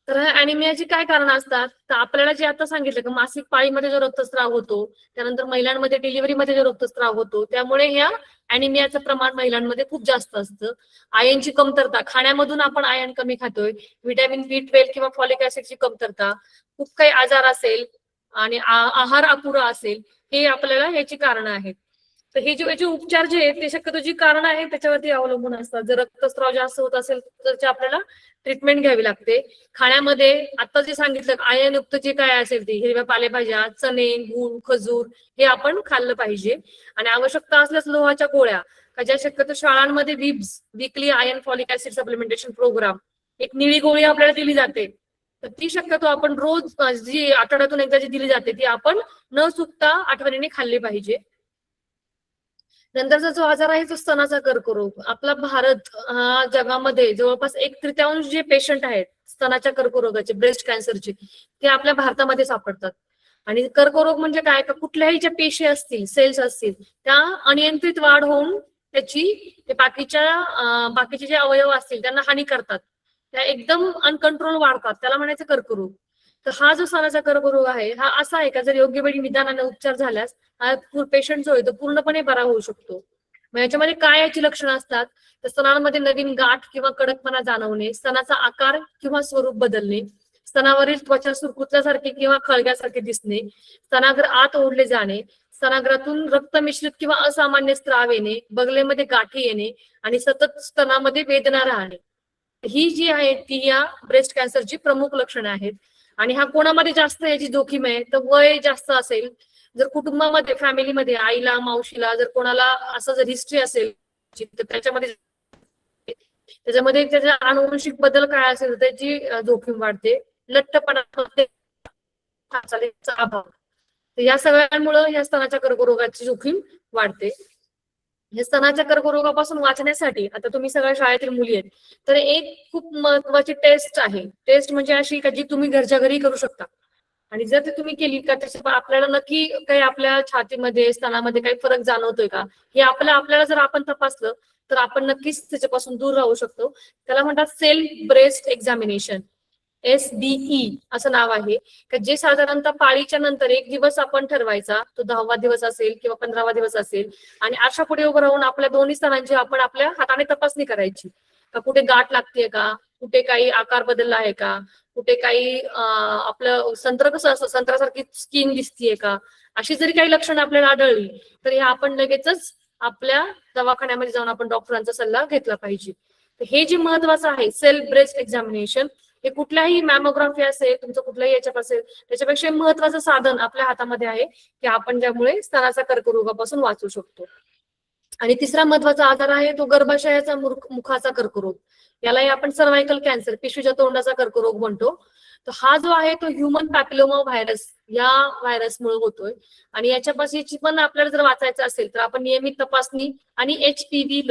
तर अॅनिमियाची काय कारण असतात तर आपल्याला जे आता सांगितलं की मासिक पाळीमध्ये जो रक्तस्राव होतो, त्यानंतर महिलांमध्ये डिलिव्हरीमध्ये जो रक्तस्राव होतो, त्यामुळे ह्या अॅनिमियाचं प्रमाण महिलांमध्ये खूप जास्त असतं. आयर्नची कमतरता, खाण्यामधून आपण आयर्न कमी खातोय, व्हिटॅमिन B12 किंवा फॉलिक ऍसिडची कमतरता, खूप काही आजार असेल आणि आहार अपुरा असेल, हे आपल्याला ह्याची कारणं आहेत. तर हे याचे उपचार जे आहेत ते शक्यतो जी कारण आहेत त्याच्यावरती अवलंबून असतात. जर रक्तस्राव जास्त होत असेल तर त्याची आपल्याला ट्रीटमेंट घ्यावी लागते. खाण्यामध्ये आता जे सांगितलं आयर्न युक्त जे काय असेल ते हिरव्या पालेभाज्या, चणे, गूळ, खजूर हे आपण खाल्लं पाहिजे. आणि आवश्यकता असल्यास लोहाच्या गोळ्या ज्या शक्यतो शाळांमध्ये विब्स weekly iron folic acid supplementation programme एक निळी गोळी आपल्याला दिली जाते. तर ती शक्यतो आपण रोज जी आठवड्यातून एकदा जी दिली जाते ती आपण न चुकता आठवणीने खाल्ली पाहिजे. नंतरचा जो आजार आहे तो स्तनाचा कर्करोग. आपला भारत हा जगामध्ये जवळपास 1/3 जे पेशंट आहेत स्तनाच्या कर्करोगाचे, ब्रेस्ट कॅन्सरचे, ते आपल्या भारतामध्ये सापडतात. आणि कर्करोग म्हणजे काय, का कुठल्याही ज्या पेशी असतील, सेल्स असतील, त्या अनियंत्रित वाढ होऊन त्याची बाकीचे जे अवयव असतील त्यांना हानी करतात. त्या एकदम अनकंट्रोल वाढतात, त्याला म्हणायचं कर्करोग. तर हा जो स्तनाचा कर्करोग आहे हा असा आहे का जर योग्य वेळी निदानाने उपचार झाल्यास हा पेशंट जो आहे तो पूर्णपणे बरा होऊ शकतो. मग याच्यामध्ये काय याची लक्षणं असतात, तर स्तनांमध्ये नवीन गाठ किंवा कडकपणा जाणवणे, स्तनाचा आकार किंवा स्वरूप बदलणे, स्तनावरील त्वचा सुरकुतल्यासारखे किंवा खळग्यासारखे दिसणे, स्तनाग्र आत ओढले जाणे, स्तनाग्रातून रक्त मिश्रित किंवा असामान्य स्त्राव येणे, बगलेमध्ये गाठी येणे आणि सतत स्तनामध्ये वेदना राहणे. ही जी आहे ती या ब्रेस्ट कॅन्सरची प्रमुख लक्षणं आहेत. आणि हा कोणामध्ये जास्त याची जोखीम आहे, तर वय जास्त असेल, जर कुटुंबामध्ये फॅमिलीमध्ये आईला मावशीला जर कोणाला असं जर हिस्ट्री असेल तर त्याच्यामध्ये त्याचा आनुवंशिक बदल काय असेल तर त्याची जोखीम वाढते. लठ्ठपणामध्ये अभाव, तर या सगळ्यांमुळे या स्तनाच्या कर्करोगाची जोखीम वाढते. हे स्तनाच्या कर्करोगापासून वाचण्यासाठी आता तुम्ही सगळ्या शाळेतील मुली आहेत तर एक खूप महत्वाची टेस्ट आहे. टेस्ट म्हणजे अशी का जी तुम्ही घरच्या घरी करू शकता. आणि जर ती तुम्ही केली का त्याच्या आपल्याला नक्की काही आपल्या छातीमध्ये स्तनामध्ये काही फरक जाणवतोय का हे आपल्याला जर आपण तपासलं तर आपण नक्कीच त्याच्यापासून दूर राहू शकतो. त्याला म्हणतात सेल्फ ब्रेस्ट एक्झामिनेशन, SBE असं नाव आहे. जे साधारणतः पाळीच्या नंतर एक दिवस आपण ठरवायचा, तो 10वा दिवस असेल किंवा 15वा दिवस असेल, आणि आरशा पुढे उभं राहून आपल्या दोन्ही स्तनांची आपण आपल्या हाताने तपासणी करायची. का कुठे गाठ लागतेय का, कुठे काही आकार बदलला आहे का, कुठे काही आपलं संत्र कसं असतं संत्रासारखी स्किन दिसतीये का, अशी जरी काही लक्षणं आपल्याला आढळली तर हे आपण लगेचच आपल्या दवाखान्यामध्ये जाऊन आपण डॉक्टरांचा सल्ला घेतला पाहिजे. तर हे जे महत्वाचं आहे सेल्फ ब्रेस्ट एक्झामिनेशन, हे कुठल्याही मॅमोग्राफी असेल तुमचं कुठल्याही याच्यात असेल त्याच्यापेक्षा महत्वाचं साधन आपल्या हातामध्ये आहे की आपण ज्यामुळे स्तनाचा कर्करोगापासून वाचू शकतो. आणि तिसरा महत्वाचा आजार आहे तो गर्भाशयाचा मुखाचा कर्करोग. यालाही आपण सर्व्हायकल कॅन्सर, पिशवीच्या तोंडाचा कर्करोग म्हणतो. तर हा जो आहे तो ह्युमन पॅपिलोमा व्हायरस या व्हायरसमुळे होतोय. आणि याच्यापासून पण आपल्याला जर वाचायचं असेल तर आपण नियमित तपासणी आणि एचपीव्ही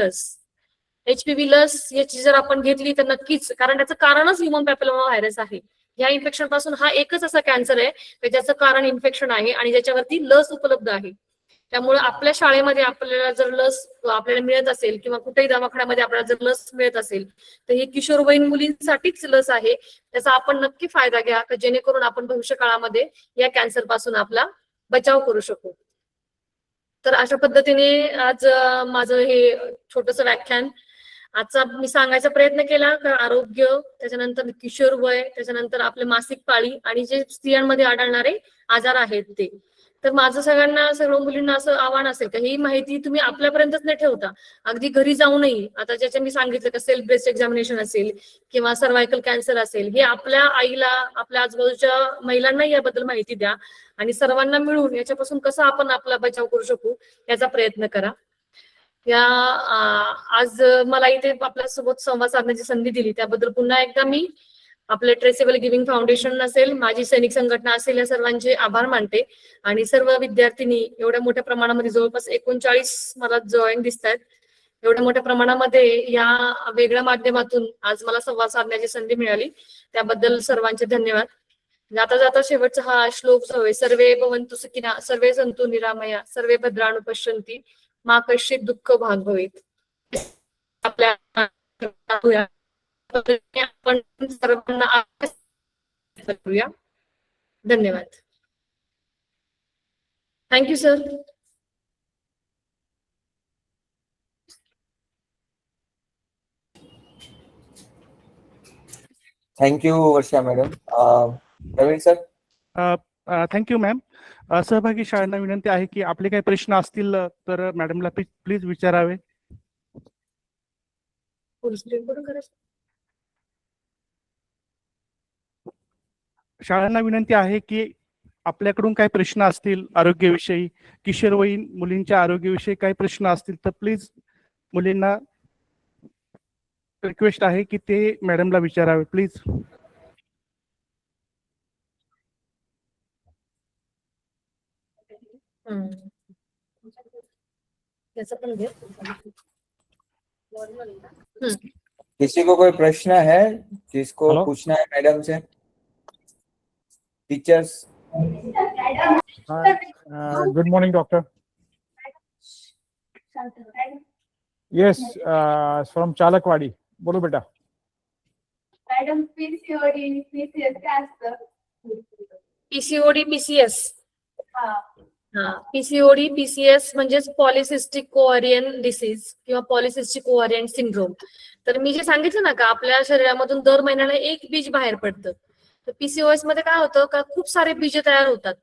लस याची जर आपण घेतली तर नक्कीच, कारण त्याचं कारणच ह्युमन पॅपिलोमा व्हायरस आहे. या इन्फेक्शन पासून हा एकच असा कॅन्सर आहे ज्याचं कारण इन्फेक्शन आहे आणि ज्याच्यावरती लस उपलब्ध आहे. त्यामुळे आपल्या शाळेमध्ये आपल्याला जर लस आपल्याला मिळत असेल किंवा कुठेही दवाखान्यामध्ये आपल्याला जर लस मिळत असेल तर ही किशोरवयीन मुलींसाठीच लस आहे. त्याचा आपण नक्की फायदा घ्या जेणेकरून आपण भविष्य काळामध्ये या कॅन्सर पासून आपला बचाव करू शकू. तर अशा पद्धतीने आज माझं हे छोटंसं व्याख्यान आजचा मी सांगायचा प्रयत्न केला. आरोग्य, त्याच्यानंतर किशोर वय, त्याच्यानंतर आपले मासिक पाळी आणि जे स्त्रियांमध्ये आढळणारे आजार आहेत ते. तर माझं सगळ्यांना सर्व मुलींना असं आव्हान असेल का ही माहिती तुम्ही आपल्यापर्यंतच नाही ठेवता, अगदी घरी जाऊनही आता ज्याच्या मी सांगितलं का सेल्फ ब्रेस्ट एक्झामिनेशन असेल किंवा सर्व्हायकल कॅन्सर असेल, हे आपल्या आईला आपल्या आजूबाजूच्या महिलांना याबद्दल माहिती द्या आणि सर्वांना मिळून याच्यापासून कसं आपण आपला बचाव करू शकू याचा प्रयत्न करा. आज मला इथे आपल्यासोबत संवाद साधण्याची संधी दिली त्याबद्दल पुन्हा एकदा मी आपले ट्रेसेबल गिव्हिंग फाउंडेशन असेल, माझी सैनिक संघटना असेल, या सर्वांचे आभार मानते. आणि सर्व विद्यार्थिनी एवढ्या मोठ्या प्रमाणामध्ये जवळपास 39 मला जॉईन दिसत आहेत. एवढ्या मोठ्या प्रमाणामध्ये या वेगळ्या माध्यमातून आज मला संवाद साधण्याची संधी मिळाली त्याबद्दल सर्वांचे धन्यवाद. जाता जाता शेवटचा हा श्लोक जो आहे, सर्वे भवन्तु सुखिनः सर्वे सन्तु निरामया सर्वे भद्राणि पश्यन्ति मा कश्चित दुःख भाग भवेत्. आपल्या आपण सर्वांना करूया. धन्यवाद. Thank you sir. Thank you Varsha madam. Praveen sir. Thank you ma'am. सहभागी शाळांना विनंती आहे की आपले काही प्रश्न असतील तर मॅडमला प्लीज विचारावे. फुल स्क्रीन करून करायचं. शाळांना विनंती आहे की आपल्याकडून काही प्रश्न असतील आरोग्याविषयी, किशोरवयीन मुलींच्या आरोग्याविषयी काही प्रश्न असतील तर प्लीज मुलींना रिक्वेस्ट आहे की ते मॅडमला विचारावे प्लीज. त्याचं पण घे. किसी को कोई प्रश्न है जिसको हेलो? पूछना है मैडम से? Teachers, good morning doctor. Yes, from Chalakwadi. बोलो बेटा. मॅडम पीसीओडी पीसीएस काय असतं? PCOD PCS. हा. पीसीओडी पीसीएस म्हणजेच पॉलिसिस्टिक कोव्हॅरियन डिसीज किंवा पॉलिसिस्टिक कोव्हॅरियन सिंड्रोम. तर मी जे सांगितलं ना का आपल्या शरीरामधून दर महिन्याला एक बीज बाहेर पडतं. तर पीसीओएस मध्ये काय होतं का खूप सारे बीज तयार होतात,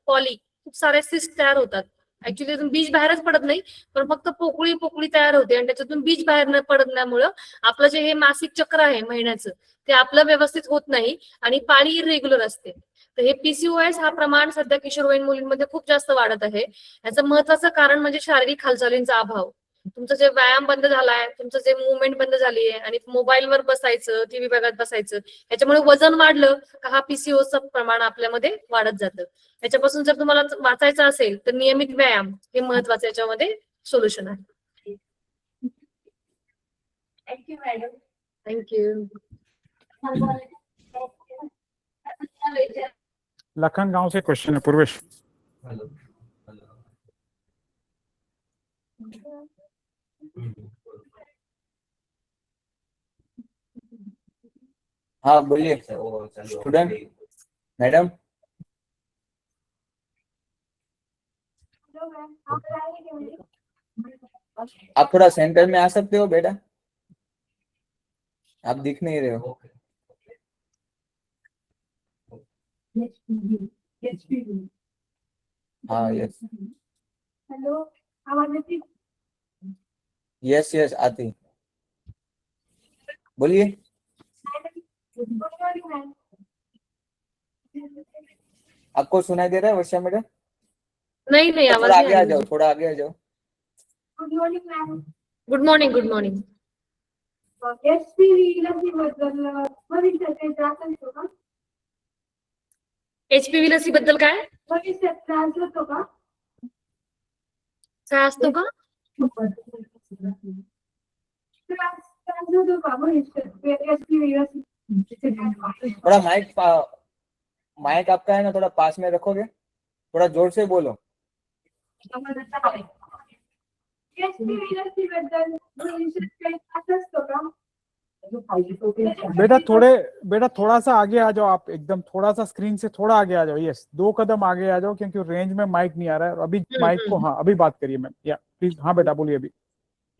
खूप सारे सिस्ट तयार होतात. ऍक्च्युली त्यातून बीज बाहेरच पडत नाही, पण फक्त पोकळी तयार होते आणि त्याच्यातून बीज बाहेर न पडण्यामुळं आपलं जे हे मासिक चक्र आहे महिन्याचं ते आपलं व्यवस्थित होत नाही आणि पाळी इरेग्युलर असते. तर हे पीसीओएस हा प्रमाण सध्या किशोरवयीन मुलींमध्ये खूप जास्त वाढत आहे. याचं महत्वाचं कारण म्हणजे शारीरिक हालचालींचा अभाव. तुमचं जे व्यायाम बंद झालाय, तुमचं जे मुवमेंट बंद झाली आहे आणि मोबाईलवर बसायचं, टीव्ही बघत बसायचं, याच्यामुळे वजन वाढलं का हा पीसीओचं प्रमाण आपल्यामध्ये वाढत जातं. याच्यापासून जर तुम्हाला वाचायचं असेल तर नियमित व्यायाम हे महत्वाचं याच्यामध्ये सोल्युशन आहे. Thank you madam. थँक्यू. लखन गांव से क्वेश्चन है पूर्वेश. हाँ बोलिए स्टूडेंट. मैडम, आप थोड़ा सेंटर में आ सकते हो बेटा? आप दिख नहीं रहे हो. हाँ यस हॅलो, आवाज येते? यस यस आती. बोलिए. Good morning ma'am. आपको सुनाई दे रहा है वर्षा मैडम? नाही आवाज थोड़ा आगे आ नाही. जाओ, थोड़ा आगे आ जाओ. Good morning ma'am. Good morning. HPV लसीबद्दल भविष्यात काही त्रास असतो का? एचपीव्ही लसीबद्दल काय भविष्यात त्रास होतो का? काय असतो का? त्रास होतो का भविष्यात एचपीव्ही लसी? थोड़ा माइक आपका है ना, थोड़ा पास में रखोगे? थोड़ा जोर से बोलो. एचपीव्ही लसीबद्दल भविष्यात काही त्रास असतो का? बेटा थोड़ा सा आगे आ जाओ. आप एकदम थोड़ा सा स्क्रीन से थोड़ा आगे आ जाओ. यस, 2 कदम आगे आ जाओ क्योंकि रेंज में माइक नहीं आ रहा है. अभी माइक को, हाँ अभी बात करिए मैम. या प्लीज. हाँ बेटा बोलिए अभी.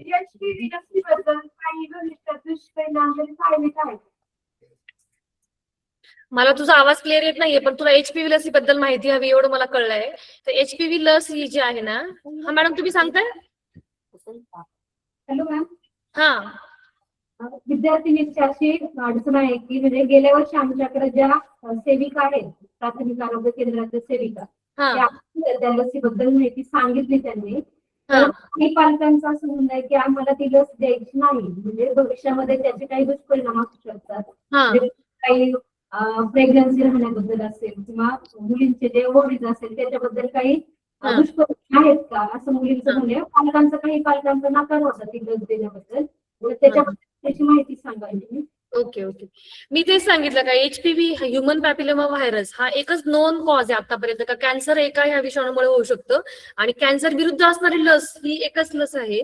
एचपीव्ही लसीबद्दल काही भविष्यात दुष्परिणाम जरी पाहिले काय? मला तुझा आवाज क्लिअर येत नाहीये, पण तुला एचपीव्ही लसीबद्दल माहिती हवी एवढं मला कळलंय. तर एचपीव्ही लस ही जी आहे ना, हा मॅडम तुम्ही सांगताय? Hello ma'am. हा विद्यार्थिनींची अशी अडचण आहे की म्हणजे गेल्या वर्षी आमच्याकडे ज्या सेविका आहेत, प्राथमिक आरोग्य केंद्राच्या सेविका, हा त्या लसीबद्दल माहिती सांगितली त्यांनी. हा तर काही पालकांचं असं म्हणणं आहे की आम्हाला ती लस द्यायची नाही, म्हणजे भविष्यामध्ये त्याचे काही दुष्परिणाम असू शकतात. हा म्हणजे काही प्रेग्नन्सी राहण्याबद्दल असेल किंवा मुलींचे जे ओव्हरीज असेल त्याच्याबद्दल काही दुष्परिणाम आहेत का असं मुलींचं म्हणणं. काही पालकांचा नकार होता ती लस देण्याबद्दल. त्याच्याबद्दल त्याची माहिती सांगायची. ओके. मी तेच सांगितलं का एचपीव्ही ह्युमन पॅपिलोमा व्हायरस हा एकच नोन कॉज आहे आतापर्यंत का कॅन्सर एका ह्या विषाणूमुळे होऊ शकतं आणि कॅन्सर विरुद्ध असणारी लस ही एकच लस आहे.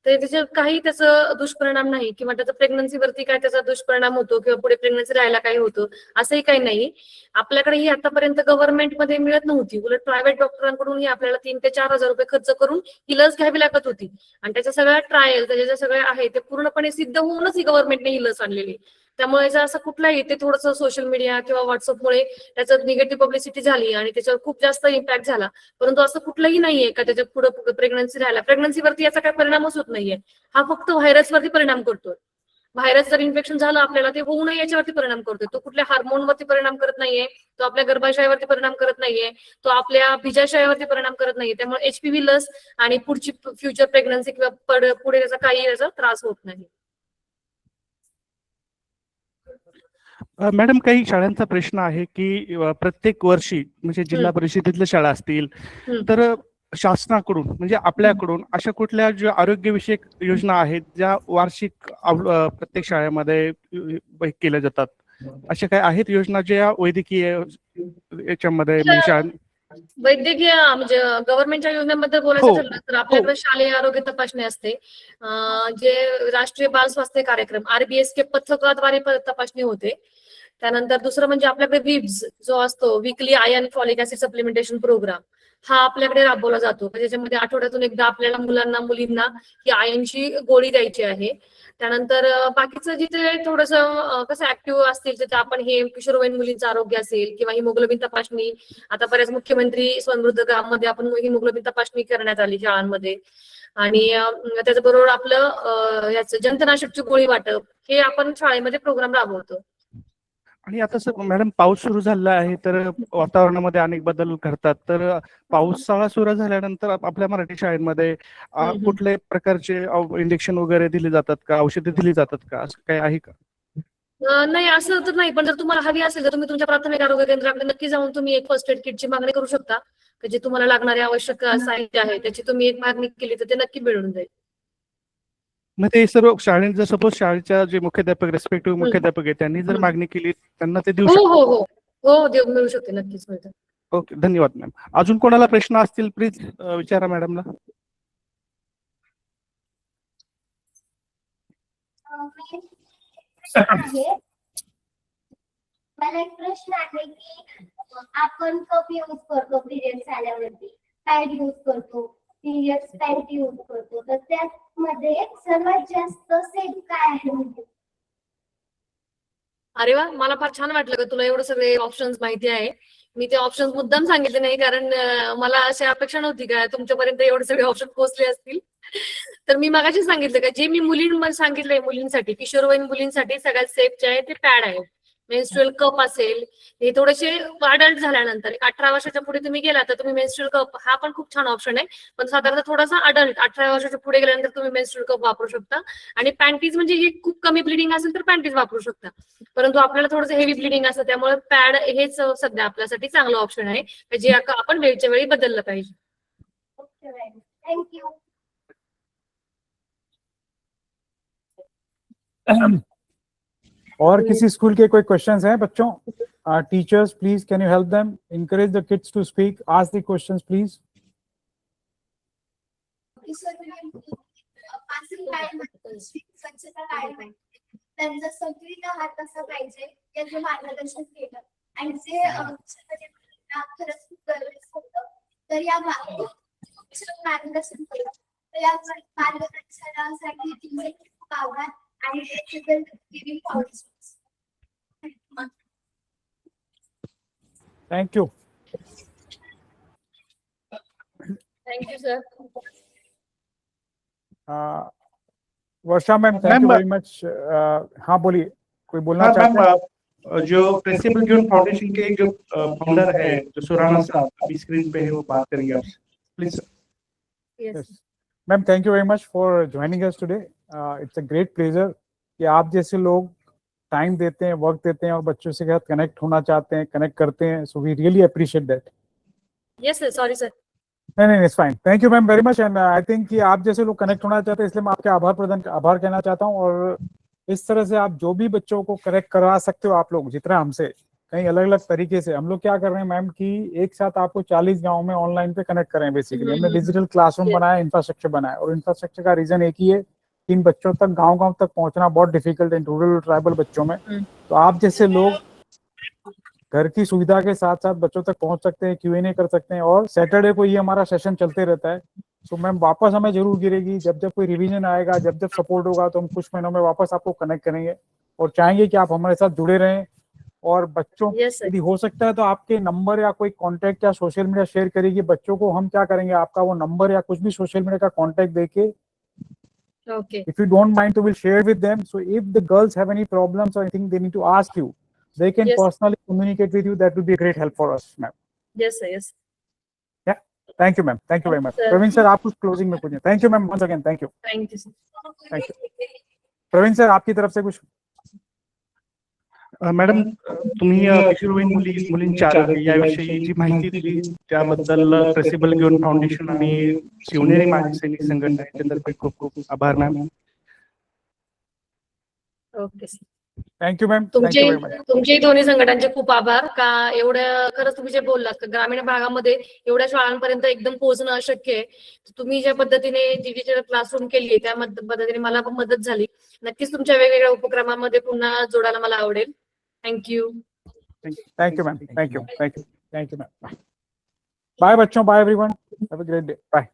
तर त्याच्यात काही त्याचा दुष्परिणाम नाही किंवा त्याचा प्रेग्नन्सीवरती काय त्याचा दुष्परिणाम होतो किंवा पुढे प्रेग्नन्सी राहायला काही होतं असंही काही नाही. आपल्याकडे ही आतापर्यंत गव्हर्नमेंटमध्ये मिळत नव्हती, उलट प्रायव्हेट डॉक्टरांकडून ही आपल्याला 3 ते 4 हजार रुपये खर्च करून ही लस घ्यावी लागत होती आणि त्याच्या सगळ्या ट्रायल त्याच्या ज्या सगळ्या आहे ते पूर्णपणे सिद्ध होऊनच ही गव्हर्नमेंटने ही लस आणलेली. त्यामुळे याचा असं कुठलाही ते थोडंसं सोशल मीडिया किंवा व्हॉट्सअपमुळे त्याचं निगेटिव्ह पब्लिसिटी झाली आणि त्याच्यावर खूप जास्त इम्पॅक्ट झाला. परंतु असं कुठलंही नाहीये का त्याच्यात पुढे प्रेग्नन्सी राहिला. प्रेग्नन्सीवरती याचा काही परिणामच होत नाहीये. हा फक्त व्हायरसवरती परिणाम करतोय. व्हायरस जर इन्फेक्शन झालं आपल्याला ते होऊ नये याच्यावरती परिणाम करतोय. तो कुठल्या हार्मोनवरती परिणाम करत नाहीये, तो आपल्या गर्भाशयावरती परिणाम करत नाहीये, तो आपल्या बीजाशयावरती परिणाम करत नाहीये. त्यामुळे एचपीव्ही लस आणि पुढची फ्युचर प्रेग्नन्सी किंवा पुढे त्याचा काही याचा त्रास होत नाही. मॅडम, काही शाळांचा प्रश्न आहे की प्रत्येक वर्षी म्हणजे जिल्हा परिषदेतल्या शाळा असतील तर शासनाकडून म्हणजे आपल्याकडून अशा कुठल्या ज्या आरोग्यविषयक योजना आहेत ज्या वार्षिक प्रत्येक शाळेमध्ये केल्या जातात, अशा काही आहेत योजना ज्या वैद्यकीय याच्यामध्ये म्हणजे वैद्यकीय म्हणजे गव्हर्नमेंटच्या योजनेबद्दल बोलायचं ठरलं तर आपल्याकडे शालेय आरोग्य तपासणी असते. जे राष्ट्रीय बाल स्वास्थ्य कार्यक्रम RBSK पथकाद्वारे तपासणी होते. त्यानंतर दुसरं म्हणजे आपल्याकडे विब्स जो असतो weekly iron folic acid supplementation programme, हा आपल्याकडे राबवला जातो. ज्याच्यामध्ये आठवड्यातून एकदा आपल्याला मुलींना ही आयर्नची गोळी द्यायची आहे. त्यानंतर बाकीचं जिथे थोडंसं कसं ऍक्टिव्ह असतील तिथे आपण हे किशोरवयीन मुलींचं आरोग्य असेल किंवा हिमोग्लोबिन तपासणी, आता बऱ्याच मुख्यमंत्री समृद्ध ग्राममध्ये आपण हिमोग्लोबिन तपासणी करण्यात आली शाळांमध्ये. आणि त्याच्याबरोबर आपलं याचं जंतनाशकची गोळी वाटप हे आपण शाळेमध्ये प्रोग्राम राबवतो. आणि आता सर मॅडम पाऊस सुरू झाला आहे तर वातावरणामध्ये अनेक बदल घडतात, तर पावसाळा सुरू झाल्यानंतर आपल्या मराठी शाळेमध्ये कुठल्या प्रकारचे इंजेक्शन वगैरे दिले जातात का, औषधे दिली जातात का, असं काही आहे का? नाही असं तर नाही, पण जर तुम्हाला हवी असेल तर तुम्ही तुमच्या प्राथमिक आरोग्य केंद्राकडे नक्की जाऊन तुम्ही एक फर्स्ट एड किटची मागणी करू शकता. जे तुम्हाला लागणारे आवश्यक साहित्य आहे त्याची तुम्ही एक मागणी केली तर ते नक्की मिळून जाईल. मग ते सर्व शाळेत जर सपोज शाळेच्या जे मुख्याध्यापक रेस्पेक्टिव्ह मुख्याध्यापक आहे त्यांनी जर मागणी केली त्यांना ते देऊ हो शकतो? हो हो हो मिळू शकते, नक्कीच मिळतं. ओके, धन्यवाद मॅम. अजून कोणाला प्रश्न असतील प्लीज विचारा मॅडमला. मला एक प्रश्न आहे की आपण कप यूज करतो पिरियड्स आल्यावरती, पॅड यूज करतो, पिरियड्स पॅड यूज करतो, तर त्यामध्ये सर्वात जास्त सेफ काय आहे म्हणजे? अरे वा, मला फार छान वाटलं का तुला एवढं सगळे ऑप्शन्स माहिती आहे. मी ते ऑप्शन्स मुद्दाम सांगितले नाही कारण मला अशी अपेक्षा नव्हती का तुमच्यापर्यंत एवढे सगळे ऑप्शन पोहोचले असतील. तर मी मगाशी सांगितलं का जे मी मुलींमध्ये सांगितलंय, मुलींसाठी किशोरवयीन मुलींसाठी सगळ्यात सेफ जे आहे ते पॅड आहे. मेन्स्ट्रुअल कप असेल, हे थोडेसे अडल्ट झाल्यानंतर 18 वर्षाच्या पुढे तुम्ही गेला तर तुम्ही मेन्स्ट्रुअल कप हा पण खूप छान ऑप्शन आहे. पण साधारणतः थोडासा अडल्ट 18 वर्षाच्या पुढे गेल्यानंतर तुम्ही मेन्स्ट्रुअल कप वापरू शकता. आणि पॅन्टीज म्हणजे हे खूप कमी ब्लिडिंग असेल तर पॅन्टीज वापरू शकता. परंतु आपल्याला थोडंसं हेवी ब्लिडिंग असतं त्यामुळे पॅड हेच सध्या आपल्यासाठी चांगलं ऑप्शन आहे जे आपण वेळच्या वेळी बदललं पाहिजे. थँक्यू. और किसी स्कूल के कोई क्वेश्चंस हैं बच्चों? Teachers please can you help them, encourage the kids to speak, ask the questions please. स्वच्छता कायम आहे, त्यांचं सगळी राहत असं पाहिजे याचं मार्गदर्शन केलं आणि जे खरंच खूप गरजेचं होतं तर या मार्गदर्शन केलं. तर या मार्गदर्शनासाठी तुमचे खूप आभार आणि Thank you. Thank you sir. Varsha ma'am, thank you very much. हाँ बोलिए, कोई बोलना चाहते हैं? जो प्रिंसिपल ज्ञान फाउंडेशन के जो फाउंडर है जो सुराना साहब अभी स्क्रीन पे है वो बात करेंगे आपसे, please. Yes. Ma'am, thank you very much for joining us today. It's a great pleasure कि आप जैसे लोग टाइम देते हैं, वक्त देते हैं और बच्चों से साथ कनेक्ट होना चाहते हैं, कनेक्ट करते हैं. So we really appreciate that. Yes sir, sorry sir. नहीं, it's fine. Thank you ma'am very much. And I think कि आप जैसे लोग कनेक्ट होना चाहते हैं इसलिए मैं आपके आभार कहना चाहता हूँ. और इस तरह से आप जो भी बच्चों को कनेक्ट करवा सकते हो आप लोग जितना हमसे, कहीं अलग अलग तरीके से. हम लोग क्या कर रहे हैं मैम कि एक साथ आपको 40 गाँव में ऑनलाइन पे कनेक्ट कर रहे हैं. बेसिकली हमने डिजिटल क्लासरूम बनाया, इंफ्रास्ट्रक्चर बनाया. और इंफ्रास्ट्रक्चर का रीजन एक ही है, इन बच्चों तक गांव तक पहुंचना बहुत डिफिकल्ट है रूरल ट्राइबल बच्चों में. तो आप जैसे लोग घर की सुविधा के साथ साथ बच्चों तक पहुंच सकते हैं, Q&A कर सकते हैं. और सैटरडे को ये हमारा सेशन चलते रहता है. सो मैम वापस हमें जरूर गिरेगी, जब कोई रिवीजन आएगा, जब सपोर्ट होगा तो हम कुछ महीनों में वापस आपको कनेक्ट करेंगे. और चाहेंगे कि आप हमारे साथ जुड़े रहें। और बच्चों येस सर। यदि हो सकता है तो आपके नंबर या कोई कांटेक्ट या सोशल मीडिया शेयर करिए। बच्चों को हम क्या करेंगे, आपका वो नंबर या कुछ भी सोशल मीडिया का कांटेक्ट देके, okay if you don't mind, to will share with them. So if the girls have any problems or anything they need to ask you, they can Yes. personally communicate with you. That will be a great help for us, ma'am. Yes sir yes Thank you, ma'am. Thank you very much. Sir. Praveen sir, आप कुछ क्लोजिंग में पूछें। Thank you, ma'am. Once again, thank you. Thank you sir. Thank you. Praveen sir, आपकी तरफ से कुछ? मॅडम, तुम्ही किशोरवयीन मुलींच्या आरोग्य याविषयी जी माहिती दिली त्याबद्दल ट्रेसेबल गिव्हन फाउंडेशन आणि शिवनेरी माजी सैनिक संघटना यांच्यातर्फे खूप खूप आभार ma'am. Okay sir. Thank you, ma'am. Thank तुमचे you very much. तुमचे दोन्ही संघटनांचे खूप आभार का एवढ्या खरंच तुम्ही जे बोललात का ग्रामीण भागामध्ये एवढ्या शाळांपर्यंत एकदम पोहोचणं अशक्य आहे. तुम्ही ज्या पद्धतीने डिजिटल क्लासरूम केली त्या पद्धतीने मला पण मदत झाली. नक्कीच तुमच्या वेगवेगळ्या उपक्रमामध्ये पुन्हा जोडायला मला आवडेल. Thank you. Thank you, ma'am. Thank you. Thank you. Thank you, ma'am. Bye, बच्चों. Bye, everyone. Have a great day. Bye.